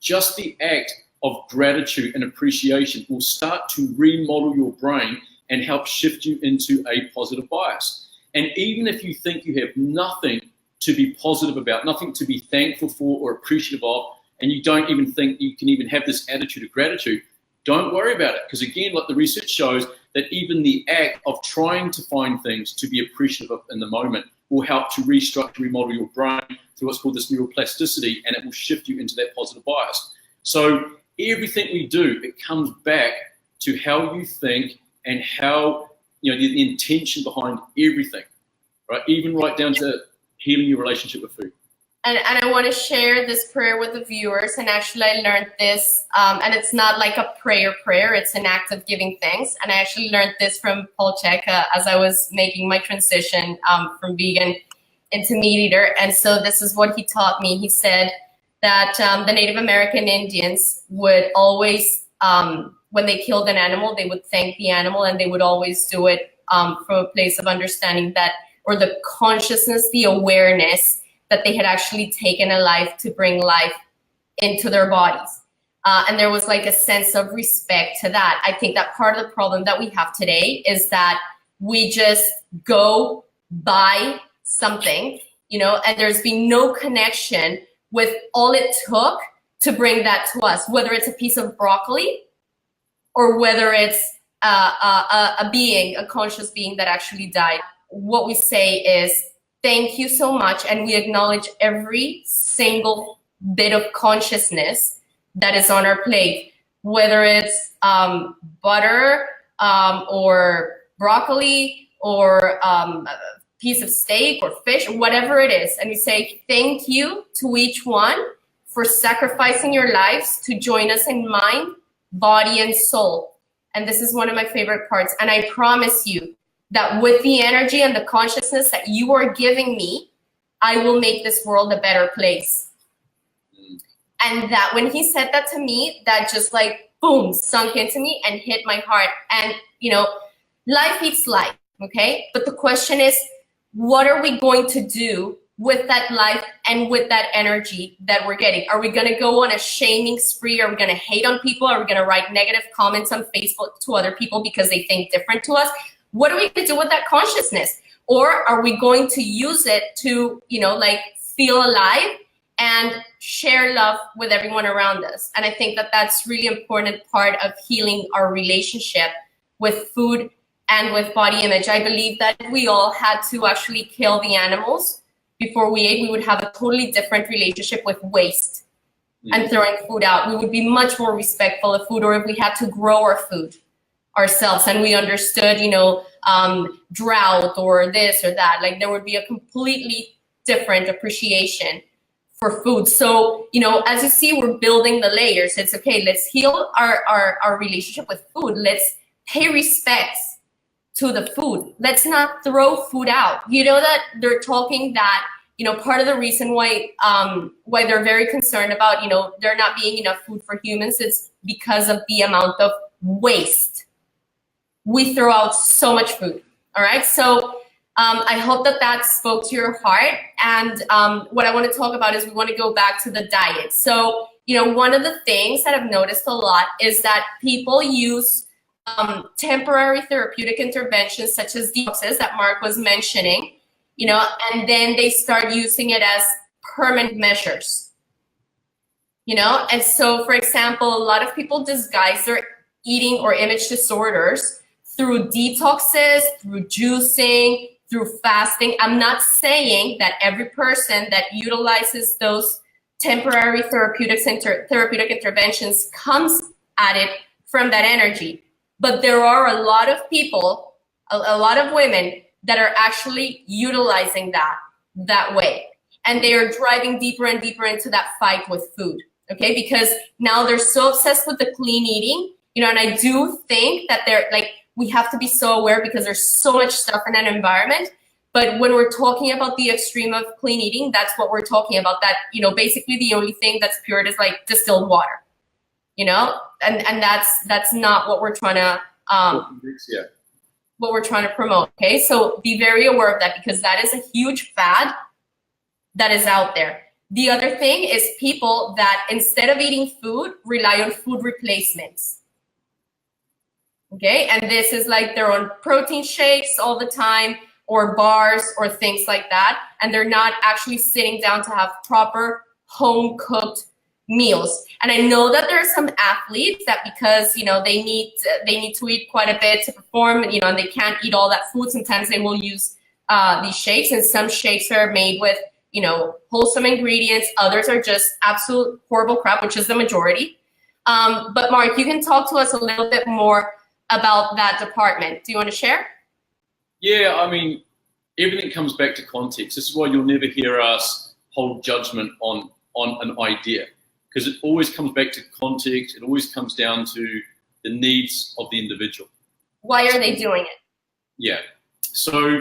Just the act of gratitude and appreciation will start to remodel your brain and help shift you into a positive bias. And even if you think you have nothing to be positive about, nothing to be thankful for or appreciative of, and you don't even think you can even have this attitude of gratitude, don't worry about it. Because again, like the research shows, that even the act of trying to find things to be appreciative of in the moment will help to restructure, remodel your brain through what's called this neuroplasticity, and it will shift you into that positive bias. So everything we do, it comes back to how you think and how, the intention behind everything, right? Even right down to healing your relationship with food. And I want to share this prayer with the viewers. And actually, I learned this, and it's not like a prayer, it's an act of giving thanks. And I actually learned this from Paul Chek as I was making my transition from vegan into meat eater. And so this is what he taught me. He said that the Native American Indians would always, when they killed an animal, they would thank the animal, and they would always do it from a place of understanding that, or the consciousness, the awareness that they had actually taken a life to bring life into their bodies. And there was like a sense of respect to that. I think that part of the problem that we have today is that we just go buy something, and there's been no connection with all it took to bring that to us, whether it's a piece of broccoli or whether it's a conscious being that actually died. What we say is, thank you so much, and we acknowledge every single bit of consciousness that is on our plate, whether it's butter or broccoli or a piece of steak or fish, whatever it is. And we say thank you to each one for sacrificing your lives to join us in mind, body, and soul. And this is one of my favorite parts. And I promise you, that with the energy and the consciousness that you are giving me, I will make this world a better place. And that when he said that to me, that just like, boom, sunk into me and hit my heart. And, life eats life, okay? But the question is, what are we going to do with that life and with that energy that we're getting? Are we going to go on a shaming spree? Are we going to hate on people? Are we going to write negative comments on Facebook to other people because they think different to us? What are we going to do with that consciousness? Or are we going to use it to, feel alive and share love with everyone around us? And I think that that's really important part of healing our relationship with food and with body image. I believe that if we all had to actually kill the animals before we ate, we would have a totally different relationship with waste and throwing food out. We would be much more respectful of food, or if we had to grow our food ourselves and we understood, drought or this or that, like there would be a completely different appreciation for food. So, you know, as you see, we're building the layers. It's okay, let's heal our relationship with food. Let's pay respects to the food. Let's not throw food out. You know that they're talking that, you know, part of the reason why they're very concerned about, you know, there not being enough food for humans is because of the amount of waste. We throw out so much food. All right. So I hope that spoke to your heart. And what I want to talk about is we want to go back to the diet. So, you know, one of the things that I've noticed a lot is that people use temporary therapeutic interventions such as detoxes that Mark was mentioning, you know, and then they start using it as permanent measures, you know. And so, for example, a lot of people disguise their eating or image disorders through detoxes, through juicing, through fasting. I'm not saying that every person that utilizes those temporary therapeutic interventions comes at it from that energy. But there are a lot of people, a lot of women that are actually utilizing that way. And they are driving deeper and deeper into that fight with food, okay? Because now they're so obsessed with the clean eating, you know, and I do think that they're like, we have to be so aware because there's so much stuff in that environment. But when we're talking about the extreme of clean eating, that's what we're talking about. That, you know, basically the only thing that's pure is like distilled water, you know, and that's not what we're trying to what we're trying to promote. Okay, so be very aware of that because that is a huge fad that is out there. The other thing is people that instead of eating food rely on food replacements. Okay, and this is like they're on protein shakes all the time or bars or things like that, and they're not actually sitting down to have proper home cooked meals. And I know that there are some athletes that because, you know, they need to eat quite a bit to perform, you know, and they can't eat all that food. Sometimes they will use these shakes, and some shakes are made with, you know, wholesome ingredients. Others are just absolute horrible crap, which is the majority. But Mark, you can talk to us a little bit more about that department. Do you want to share? Yeah, I mean, everything comes back to context. This is why you'll never hear us hold judgment on an idea, because it always comes back to context. It always comes down to the needs of the individual. Why are they doing it? Yeah. So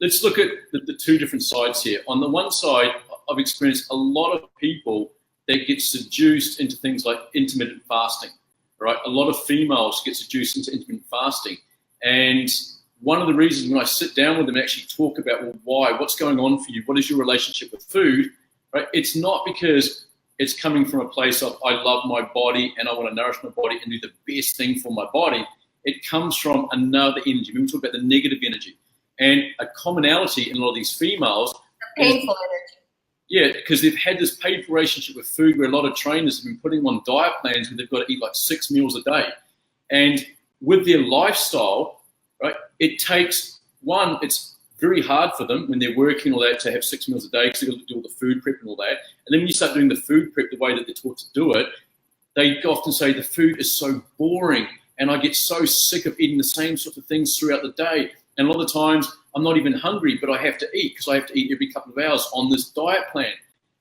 let's look at the two different sides here. On the one side, I've experienced a lot of people that get seduced into things like intermittent fasting, right? A lot of females get seduced into intermittent fasting. And one of the reasons when I sit down with them and actually talk about, well, why, what's going on for you? What is your relationship with food, right? It's not because it's coming from a place of I love my body and I want to nourish my body and do the best thing for my body. It comes from another energy. We talk about the negative energy. And a commonality in a lot of these females. The painful energy. Yeah, because they've had this painful relationship with food where a lot of trainers have been putting them on diet plans where they've got to eat like 6 meals a day. And with their lifestyle, right, it takes, one, it's very hard for them when they're working all that to have 6 meals a day because they've got to do all the food prep and all that. And then when you start doing the food prep the way that they're taught to do it, they often say the food is so boring and I get so sick of eating the same sort of things throughout the day. And a lot of times I'm not even hungry, but I have to eat because I have to eat every couple of hours on this diet plan.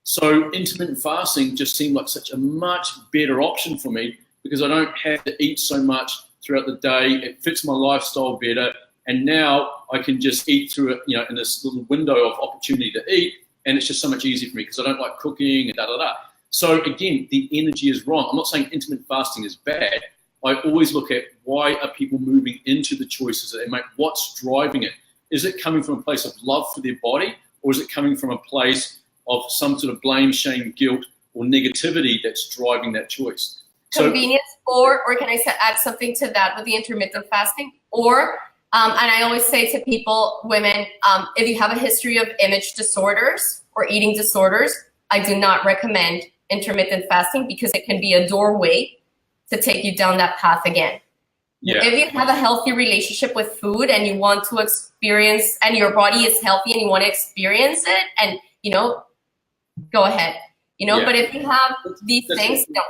So intermittent fasting just seemed like such a much better option for me because I don't have to eat so much throughout the day. It fits my lifestyle better. And now I can just eat through it, you know, in this little window of opportunity to eat. And it's just so much easier for me because I don't like cooking and da-da-da. So again, the energy is wrong. I'm not saying intermittent fasting is bad. I always look at why are people moving into the choices that they make? What's driving it? Is it coming from a place of love for their body, or is it coming from a place of some sort of blame, shame, guilt, or negativity that's driving that choice? Convenience, or can I add something to that with the intermittent fasting? Or, and I always say to people, women, if you have a history of image disorders or eating disorders, I do not recommend intermittent fasting because it can be a doorway to take you down that path again. Yeah. If you have a healthy relationship with food and you want to experience, and your body is healthy and you want to experience it, and, you know, go ahead, you know, but if you have these things, don't.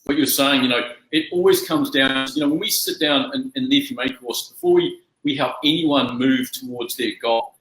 What you're saying, you know, it always comes down, you know, when we sit down in the FMA course, before we help anyone move towards their goal,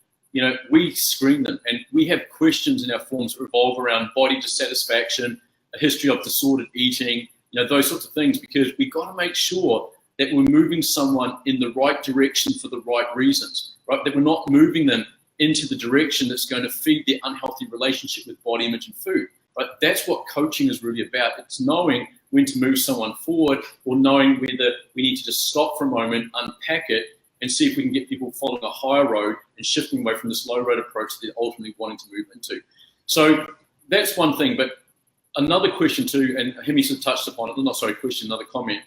we screen them, and we have questions in our forms that revolve around body dissatisfaction, a history of disordered eating, those sorts of things, because we've got to make sure that we're moving someone in the right direction for the right reasons, right? That we're not moving them into the direction that's going to feed their unhealthy relationship with body image and food. But that's what coaching is really about. It's knowing when to move someone forward, or knowing whether we need to just stop for a moment, unpack it, and see if we can get people following a higher road and shifting away from this low road approach that they're ultimately wanting to move into. So that's one thing. But another question too, and Ximy sort of touched upon it, another comment,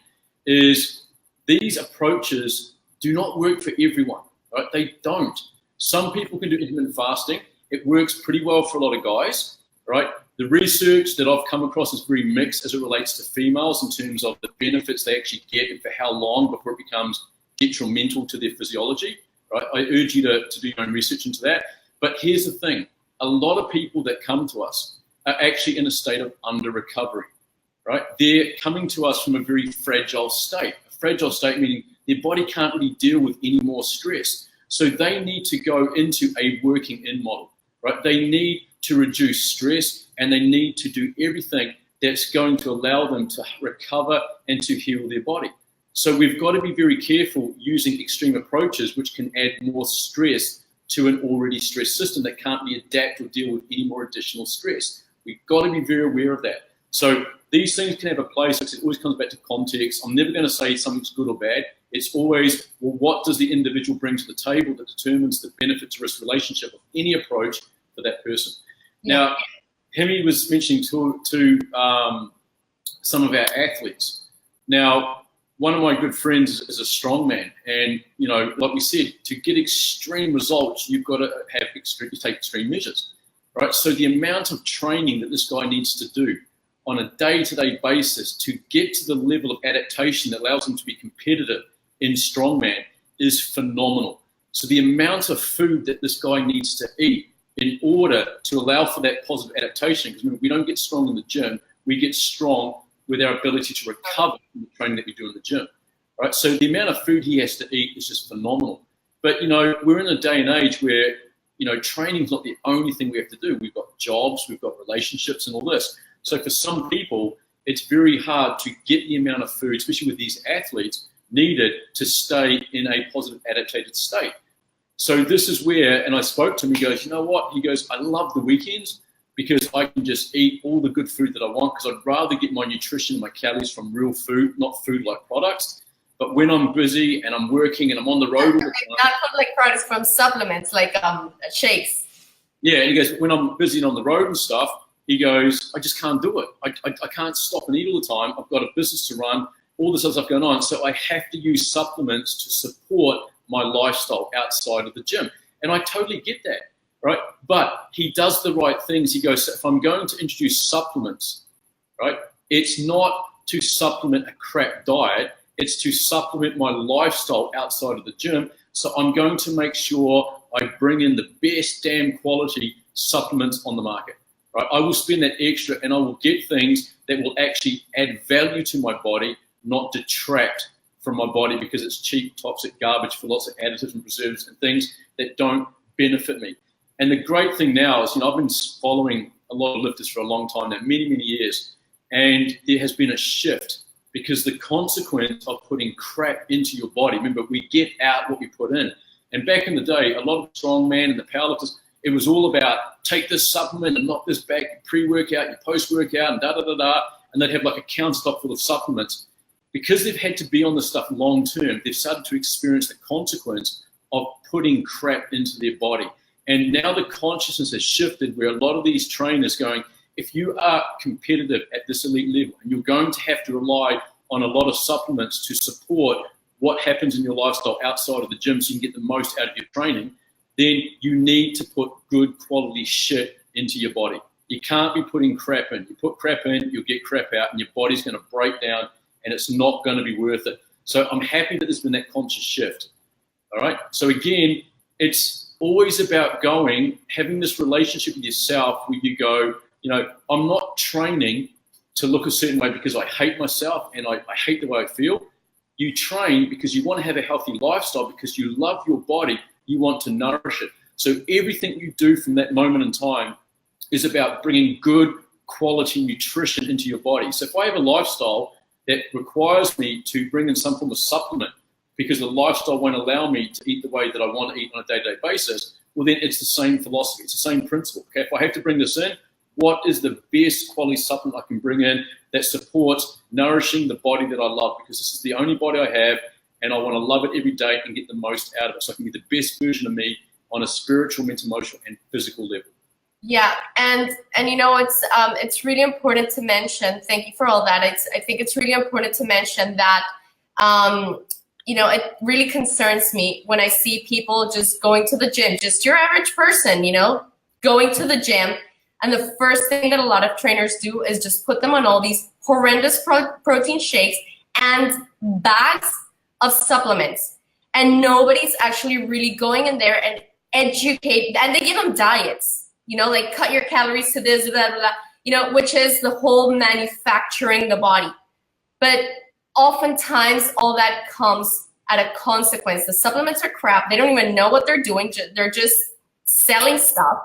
is these approaches do not work for everyone, right? They don't. Some people can do intermittent fasting. It works pretty well for a lot of guys, right? The research that I've come across is very mixed as it relates to females in terms of the benefits they actually get and for how long before it becomes detrimental to their physiology, right? I urge you to do your own research into that. But here's the thing. A lot of people that come to us are actually in a state of under recovery, right? They're coming to us from a very fragile state. A fragile state meaning their body can't really deal with any more stress. So they need to go into a working in model, right? They need to reduce stress, and they need to do everything that's going to allow them to recover and to heal their body. So we've got to be very careful using extreme approaches which can add more stress to an already stressed system that can't really adapt or deal with any more additional stress. We've got to be very aware of that. So these things can have a place. It always comes back to context. I'm never going to say something's good or bad. It's always, well, what does the individual bring to the table that determines the benefit to risk relationship of any approach for that person. Now, Ximy was mentioning to some of our athletes. Now, one of my good friends is a strongman, and like we said, to get extreme results, you've got to take extreme measures, right? So the amount of training that this guy needs to do on a day-to-day basis to get to the level of adaptation that allows him to be competitive in strongman is phenomenal. So the amount of food that this guy needs to eat in order to allow for that positive adaptation, because we don't get strong in the gym, we get strong with our ability to recover from the training that we do in the gym, right? So the amount of food he has to eat is just phenomenal. But, we're in a day and age where, training's not the only thing we have to do. We've got jobs, we've got relationships and all this. So for some people, it's very hard to get the amount of food, especially with these athletes, needed to stay in a positive adaptated state. So this is where, and I spoke to him, he goes, you know what? He goes, I love the weekends because I can just eat all the good food that I want, because I'd rather get my nutrition, my calories from real food, not food like products. But when I'm busy and I'm working and I'm on the road all the time. Not like products, from supplements, like shakes. Yeah, and he goes, when I'm busy and on the road and stuff, he goes, I just can't do it. I can't stop and eat all the time. I've got a business to run, all this other stuff going on. So I have to use supplements to support my lifestyle outside of the gym. And I totally get that, right? But he does the right things. He goes, if I'm going to introduce supplements, right, it's not to supplement a crap diet. It's to supplement my lifestyle outside of the gym. So I'm going to make sure I bring in the best damn quality supplements on the market, right? I will spend that extra and I will get things that will actually add value to my body, not detract from my body because it's cheap, toxic garbage for lots of additives and preservatives and things that don't benefit me. And the great thing now is, I've been following a lot of lifters for a long time now, many, many years, and there has been a shift because the consequence of putting crap into your body, remember, we get out what we put in. And back in the day, a lot of strongman and the powerlifters, it was all about take this supplement and knock this back, pre-workout, your post-workout, and da-da-da-da, and they'd have like a countertop full of supplements. Because they've had to be on this stuff long term, they've started to experience the consequence of putting crap into their body. And now the consciousness has shifted where a lot of these trainers going, if you are competitive at this elite level and you're going to have to rely on a lot of supplements to support what happens in your lifestyle outside of the gym so you can get the most out of your training, then you need to put good quality shit into your body. You can't be putting crap in. You put crap in, you'll get crap out, and your body's going to break down, and it's not going to be worth it. So I'm happy that there's been that conscious shift. All right. So again, it's always about having this relationship with yourself where you go, I'm not training to look a certain way because I hate myself and I hate the way I feel. You train because you want to have a healthy lifestyle, because you love your body, you want to nourish it. So everything you do from that moment in time is about bringing good quality nutrition into your body. So if I have a lifestyle that requires me to bring in some form of supplement because the lifestyle won't allow me to eat the way that I want to eat on a day-to-day basis, well, then it's the same philosophy. It's the same principle. Okay, if I have to bring this in, what is the best quality supplement I can bring in that supports nourishing the body that I love? Because this is the only body I have, and I want to love it every day and get the most out of it so I can be the best version of me on a spiritual, mental, emotional, and physical level. Yeah, and you know, it's really important to mention. Thank you for all that. I think it's really important to mention that you know, it really concerns me when I see people just going to the gym, just your average person, you know, going to the gym, and the first thing that a lot of trainers do is just put them on all these horrendous protein shakes and bags of supplements, and nobody's actually really going in there and educate, and they give them diets, you know, like cut your calories to this, blah, blah, blah, you know, which is the whole manufacturing the body. But oftentimes all that comes at a consequence. The supplements are crap. They don't even know what they're doing. They're just selling stuff.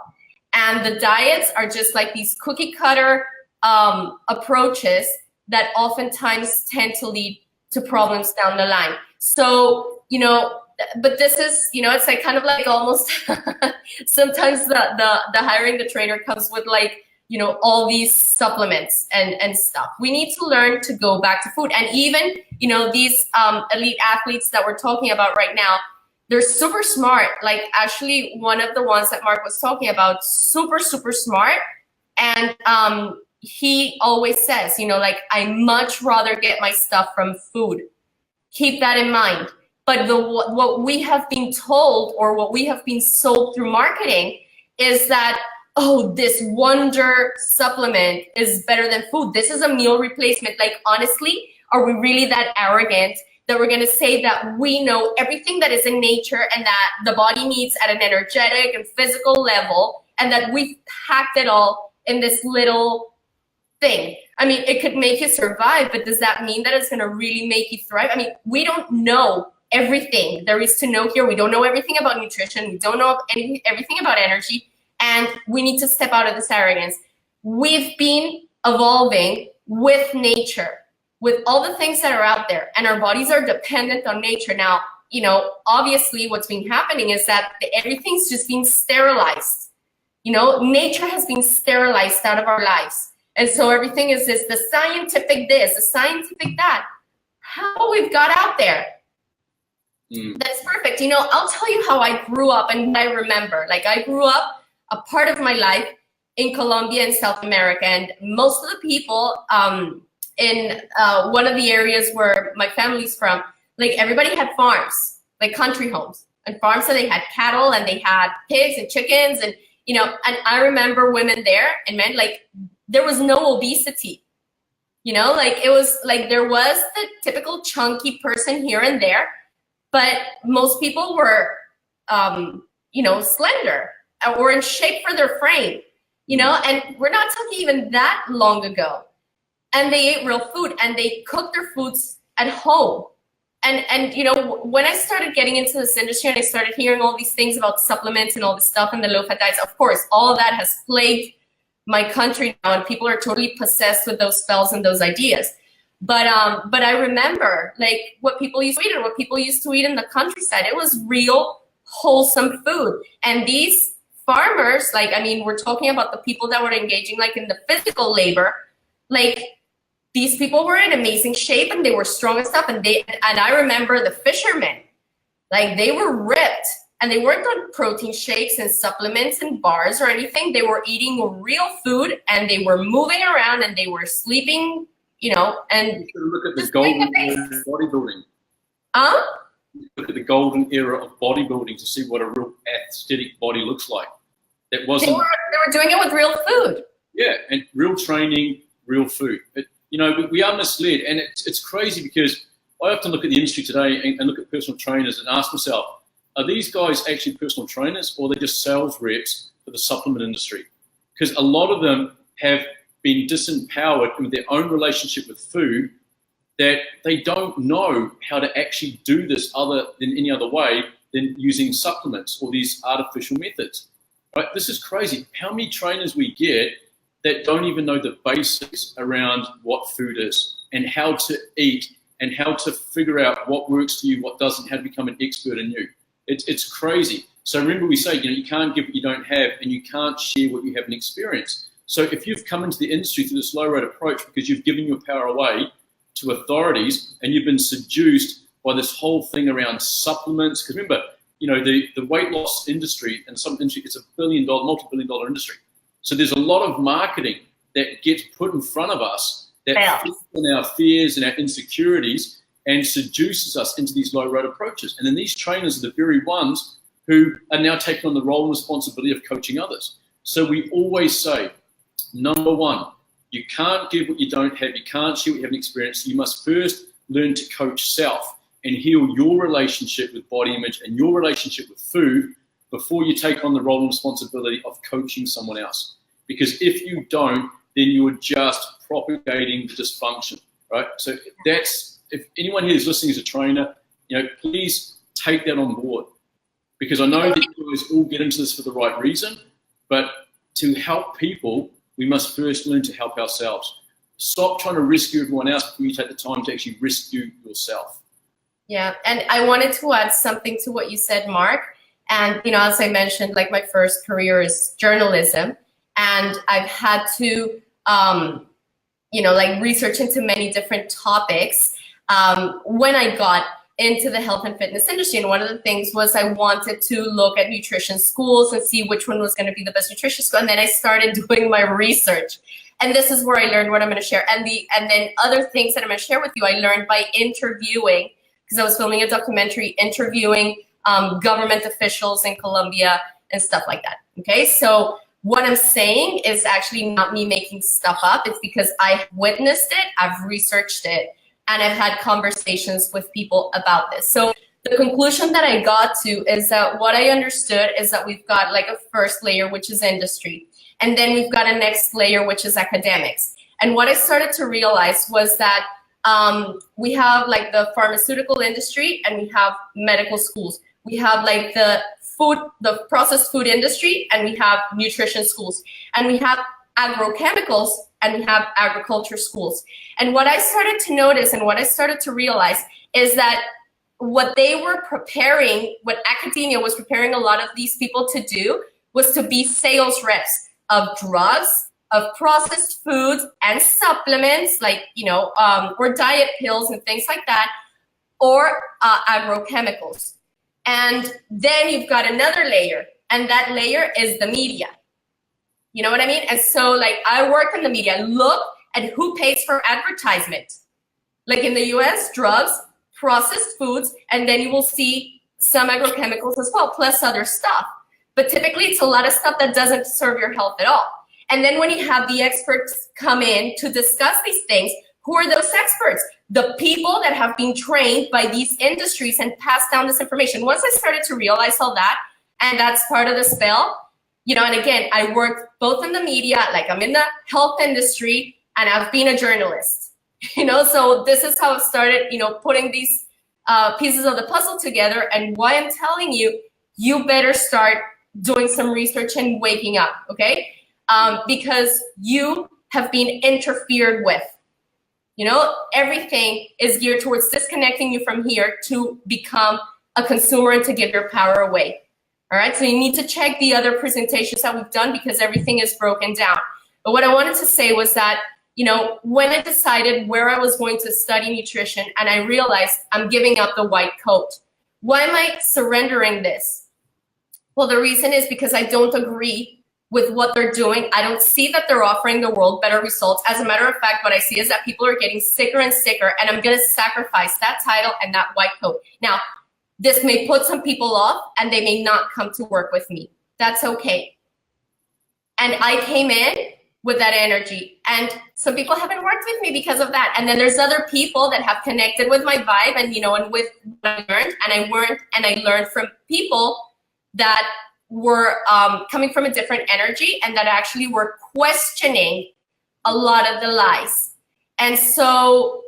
And the diets are just like these cookie cutter approaches that oftentimes tend to lead to problems down the line. So, you know, but this is, you know, it's like kind of like almost sometimes the hiring the trainer comes with like, you know, all these supplements and stuff. We need to learn to go back to food. And even, you know, these elite athletes that we're talking about right now, they're super smart. Like actually one of the ones that Mark was talking about, super, super smart. And he always says, you know, like, I much rather get my stuff from food. Keep that in mind. But what we have been told, or what we have been sold through marketing, is that, oh, this wonder supplement is better than food. This is a meal replacement. Like, honestly, are we really that arrogant that we're going to say that we know everything that is in nature and that the body needs at an energetic and physical level, and that we've packed it all in this little thing? I mean, it could make you survive, but does that mean that it's going to really make you thrive? I mean, we don't know everything there is to know here. We don't know everything about nutrition. We don't know everything about energy. And we need to step out of this arrogance. We've been evolving with nature, with all the things that are out there, and our bodies are dependent on nature. Now, you know, obviously what's been happening is that everything's just being sterilized. You know, nature has been sterilized out of our lives. And so everything is the scientific this, the scientific that. How we've got out there. That's perfect. You know, I'll tell you how I grew up and I remember. Like, I grew up a part of my life in Colombia and South America, and most of the people in one of the areas where my family's from, like, everybody had farms, like country homes and farms. So they had cattle and they had pigs and chickens, and, you know, and I remember women there and men, like, there was no obesity, you know, like, it was like there was the typical chunky person here and there, but most people were, you know, slender or in shape for their frame, you know, and we're not talking even that long ago. And they ate real food and they cooked their foods at home. And you know, when I started getting into this industry and I started hearing all these things about supplements and all this stuff and the low-fat diets, of course, all of that has plagued my country now, and people are totally possessed with those spells and those ideas. But I remember, like, what people used to eat and what people used to eat in the countryside. It was real wholesome food. And these farmers, like, I mean, we're talking about the people that were engaging, like, in the physical labor. Like, these people were in amazing shape and they were strong and stuff. And I remember the fishermen, like, they were ripped and they weren't on protein shakes and supplements and bars or anything. They were eating real food and they were moving around and they were sleeping, you know, and look at the golden era of bodybuilding. Look at the golden era of bodybuilding to see what a real aesthetic body looks like. That wasn't. They were doing it with real food. Yeah, and real training, real food. You know, we are misled, and it's crazy because I often look at the industry today and look at personal trainers and ask myself, are these guys actually personal trainers, or are they just sales reps for the supplement industry? Because a lot of them have been disempowered with their own relationship with food, that they don't know how to actually do this other than any other way than using supplements or these artificial methods. Right? This is crazy. How many trainers we get that don't even know the basics around what food is and how to eat and how to figure out what works for you, what doesn't, how to become an expert in you. It's crazy. So remember we say, you can't give what you don't have and you can't share what you haven't experienced. So if you've come into the industry through this low rate approach because you've given your power away to authorities and you've been seduced by this whole thing around supplements, because remember, the weight loss industry and some industry, it's a multi-billion-dollar industry. So there's a lot of marketing that gets put in front of us that feeds on our fears and our insecurities and seduces us into these low rate approaches. And then these trainers are the very ones who are now taking on the role and responsibility of coaching others. So we always say, number one, you can't give what you don't have. You can't share what you haven't experienced. You must first learn to coach self and heal your relationship with body image and your relationship with food before you take on the role and responsibility of coaching someone else. Because if you don't, then you're just propagating dysfunction, right? So if anyone here is listening as a trainer, please take that on board. Because I know that you guys all get into this for the right reason, but to help people, we must first learn to help ourselves. Stop trying to rescue everyone else before you take the time to actually rescue yourself. Yeah, and I wanted to add something to what you said, Mark. And, as I mentioned, like my first career is journalism. And I've had to, research into many different topics when I got into the health and fitness industry. And one of the things was I wanted to look at nutrition schools and see which one was going to be the best nutrition school. And then I started doing my research. And this is where I learned what I'm going to share. And then other things that I'm going to share with you, I learned by interviewing, because I was filming a documentary, interviewing government officials in Colombia and stuff like that. Okay, so what I'm saying is actually not me making stuff up. It's because I've witnessed it, I've researched it, and I've had conversations with people about this. So the conclusion that I got to is that what I understood is that we've got like a first layer, which is industry. And then we've got a next layer, which is academics. And what I started to realize was that we have like the pharmaceutical industry and we have medical schools. We have like the processed food industry, and we have nutrition schools, and we have agrochemicals, and we have agriculture schools. And what I started to notice and what I started to realize is that what they were preparing, what academia was preparing a lot of these people to do, was to be sales reps of drugs, of processed foods and supplements, like, or diet pills and things like that, or agrochemicals. And then you've got another layer, and that layer is the media. You know what I mean? And so like I work in the media, look at who pays for advertisement. Like in the US, drugs, processed foods, and then you will see some agrochemicals as well, plus other stuff. But typically it's a lot of stuff that doesn't serve your health at all. And then when you have the experts come in to discuss these things, who are those experts? The people that have been trained by these industries and passed down this information. Once I started to realize all that, and that's part of the spell, and again, I worked both in the media, like I'm in the health industry, and I've been a journalist, so this is how it started, putting these pieces of the puzzle together. And why I'm telling you, you better start doing some research and waking up, okay? Because you have been interfered with. Everything is geared towards disconnecting you from here to become a consumer and to give your power away. All right, so you need to check the other presentations that we've done because everything is broken down. But what I wanted to say was that, when I decided where I was going to study nutrition and I realized I'm giving up the white coat, why am I surrendering this? Well, the reason is because I don't agree with what they're doing. I don't see that they're offering the world better results. As a matter of fact, what I see is that people are getting sicker and sicker, and I'm going to sacrifice that title and that white coat. Now, this may put some people off, and they may not come to work with me. That's okay. And I came in with that energy, and some people haven't worked with me because of that. And then there's other people that have connected with my vibe and, and with what I learned from people that were coming from a different energy and that actually were questioning a lot of the lies. And so,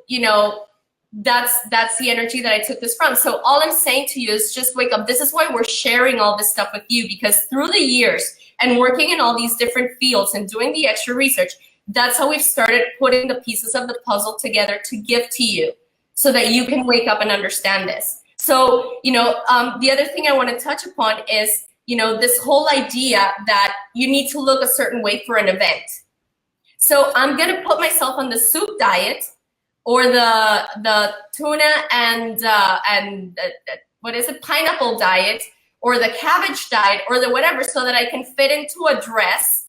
that's the energy that I took this from. So all I'm saying to you is just wake up. This is why we're sharing all this stuff with you, because through the years and working in all these different fields and doing the extra research, that's how we've started putting the pieces of the puzzle together to give to you so that you can wake up and understand this. So, the other thing I want to touch upon is, this whole idea that you need to look a certain way for an event. So I'm going to put myself on the soup diet, or the tuna and what is it, pineapple diet, or the cabbage diet, or the whatever, so that I can fit into a dress.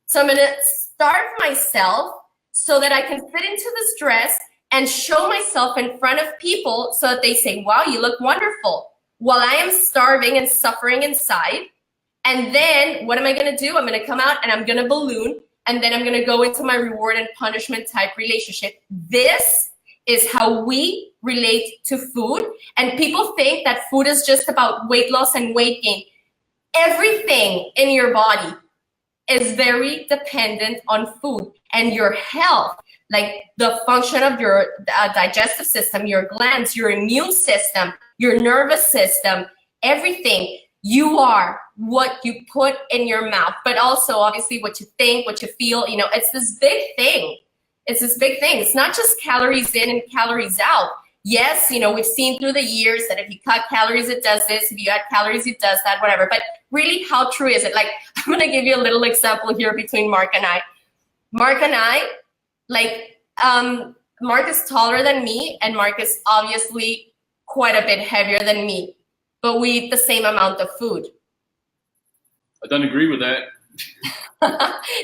So I'm going to starve myself so that I can fit into this dress and show myself in front of people so that they say, wow, you look wonderful, while I am starving and suffering inside. And then what am I going to do? I'm going to come out and I'm going to balloon, and then I'm going to go into my reward and punishment type relationship. This is how we relate to food. And people think that food is just about weight loss and weight gain. Everything in your body is very dependent on food, and your health, like the function of your digestive system, your glands, your immune system, your nervous system, everything. You are what you put in your mouth, but also obviously what you think, what you feel. It's this big thing. It's not just calories in and calories out. Yes, we've seen through the years that if you cut calories, it does this. If you add calories, it does that, whatever. But really, how true is it? Like, I'm going to give you a little example here between Mark and I. Mark is taller than me, and Mark is obviously quite a bit heavier than me. But we eat the same amount of food. I don't agree with that.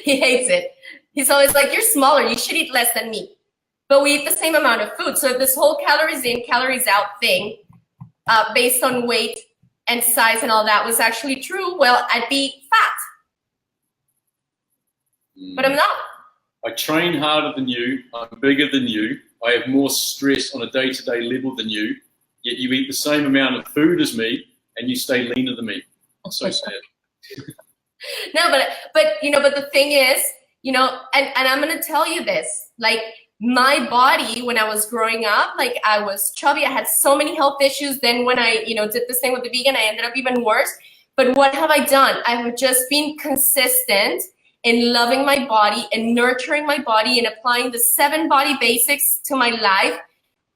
He hates it. He's always like, you're smaller, you should eat less than me. But we eat the same amount of food. So if this whole calories in, calories out thing, based on weight and size and all that, was actually true, well, I'd be fat. But I'm not. I train harder than you. I'm bigger than you. I have more stress on a day-to-day level than you. Yet you eat the same amount of food as me, and you stay leaner than me. So sad. No, but the thing is, and I'm gonna tell you this, like, my body when I was growing up, like, I was chubby. I had so many health issues. Then when I, did this thing with the vegan, I ended up even worse. But what have I done? I have just been consistent in loving my body and nurturing my body and applying the 7 body basics to my life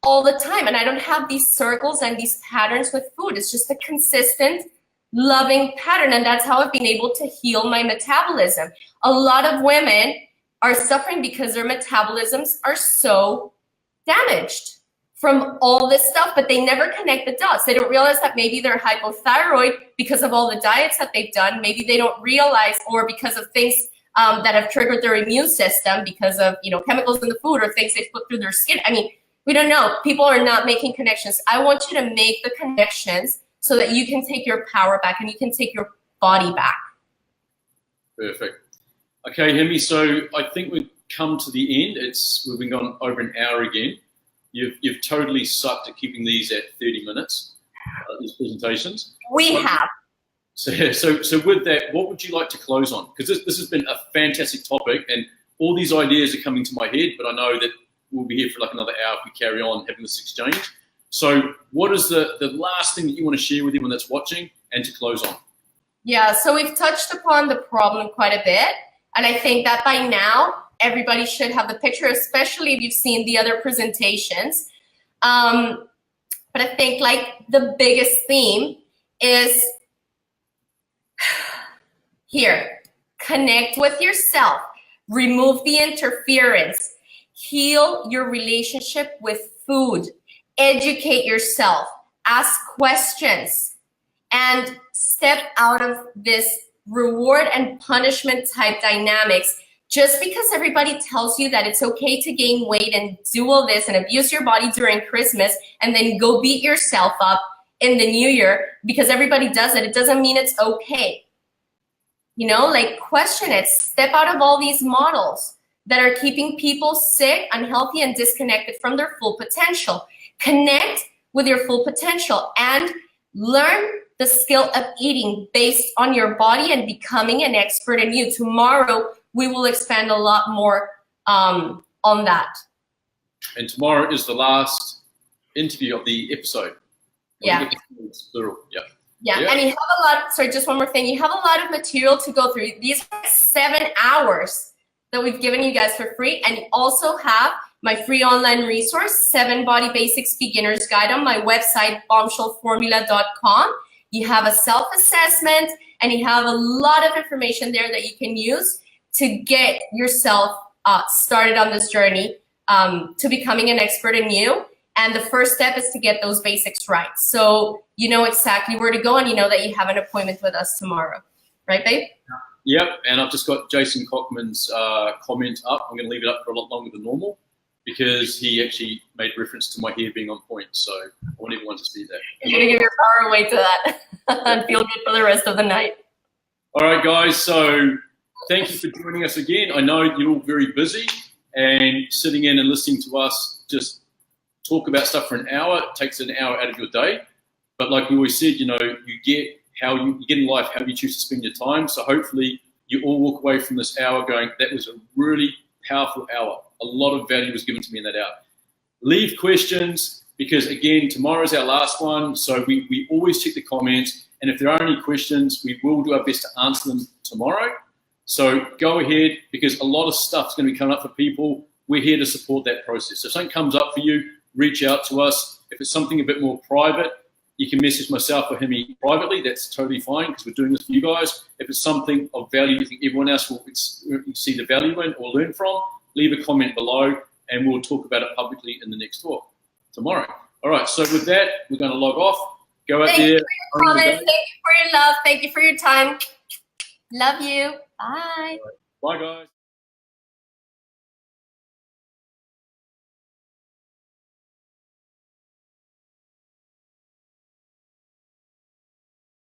all the time. And I don't have these circles and these patterns with food. It's just a consistent, loving pattern. And that's how I've been able to heal my metabolism. A lot of women are suffering because their metabolisms are so damaged from all this stuff, but they never connect the dots. They don't realize that maybe they're hypothyroid because of all the diets that they've done. Maybe they don't realize, or because of things that have triggered their immune system because of, chemicals in the food or things they've put through their skin. I mean, we don't know. People are not making connections. I want you to make the connections so that you can take your power back and you can take your body back. Perfect. Okay, Ximy, so I think we've come to the end. We've been gone over an hour again. You've totally sucked at keeping these at 30 minutes, these presentations. We have. So with that, what would you like to close on? Because this has been a fantastic topic, and all these ideas are coming to my head, but I know that we'll be here for like another hour if we carry on having this exchange. So what is the last thing that you want to share with everyone that's watching and to close on? Yeah, so we've touched upon the problem quite a bit. And I think that by now, everybody should have the picture, especially if you've seen the other presentations. But I think like the biggest theme is here. Connect with yourself. Remove the interference. Heal your relationship with food. Educate yourself. Ask questions. And step out of this reward and punishment type dynamics. Just because everybody tells you that it's okay to gain weight and do all this and abuse your body during Christmas and then go beat yourself up in the new year because everybody does it, it doesn't mean it's okay. Like, question it. Step out of all these models that are keeping people sick, unhealthy, and disconnected from their full potential. Connect with your full potential and learn the skill of eating based on your body and becoming an expert in you. Tomorrow, we will expand a lot more on that. And tomorrow is the last interview of the episode. Yeah. Plural. Yeah. Yeah, and you have a lot, sorry, just one more thing. You have a lot of material to go through. These are 7 hours that we've given you guys for free. And you also have my free online resource, 7 Body Basics Beginner's Guide on my website, bombshellformula.com. You have a self-assessment, and you have a lot of information there that you can use to get yourself started on this journey to becoming an expert in you. And the first step is to get those basics right. So you know exactly where to go, and you know that you have an appointment with us tomorrow. Right, babe? Yep, and I've just got Jason Cockman's comment up. I'm going to leave it up for a lot longer than normal because he actually made reference to my hair being on point. So I want everyone to see that. You're going to give your power away to that and feel good for the rest of the night. All right, guys. So thank you for joining us again. I know you're all very busy, and sitting in and listening to us just talk about stuff for an hour takes an hour out of your day. But like we always said, you know, you get in life how you choose to spend your time. So hopefully you all walk away from this hour going, that was a really powerful hour. A lot of value was given to me in that hour. Leave questions because, again, tomorrow's our last one. So we always check the comments. And if there are any questions, we will do our best to answer them tomorrow. So go ahead because a lot of stuff is going to be coming up for people. We're here to support that process. So if something comes up for you, reach out to us. If it's something a bit more private, you can message myself or him privately. That's totally fine because we're doing this for you guys. If it's something of value you think everyone else will see the value in or learn from, leave a comment below and we'll talk about it publicly in the next talk tomorrow. All right, so with that, we're going to log off. Go out there. Thank you for your comments. Thank you for your love. Thank you for your time. Love you. Bye. Bye, guys.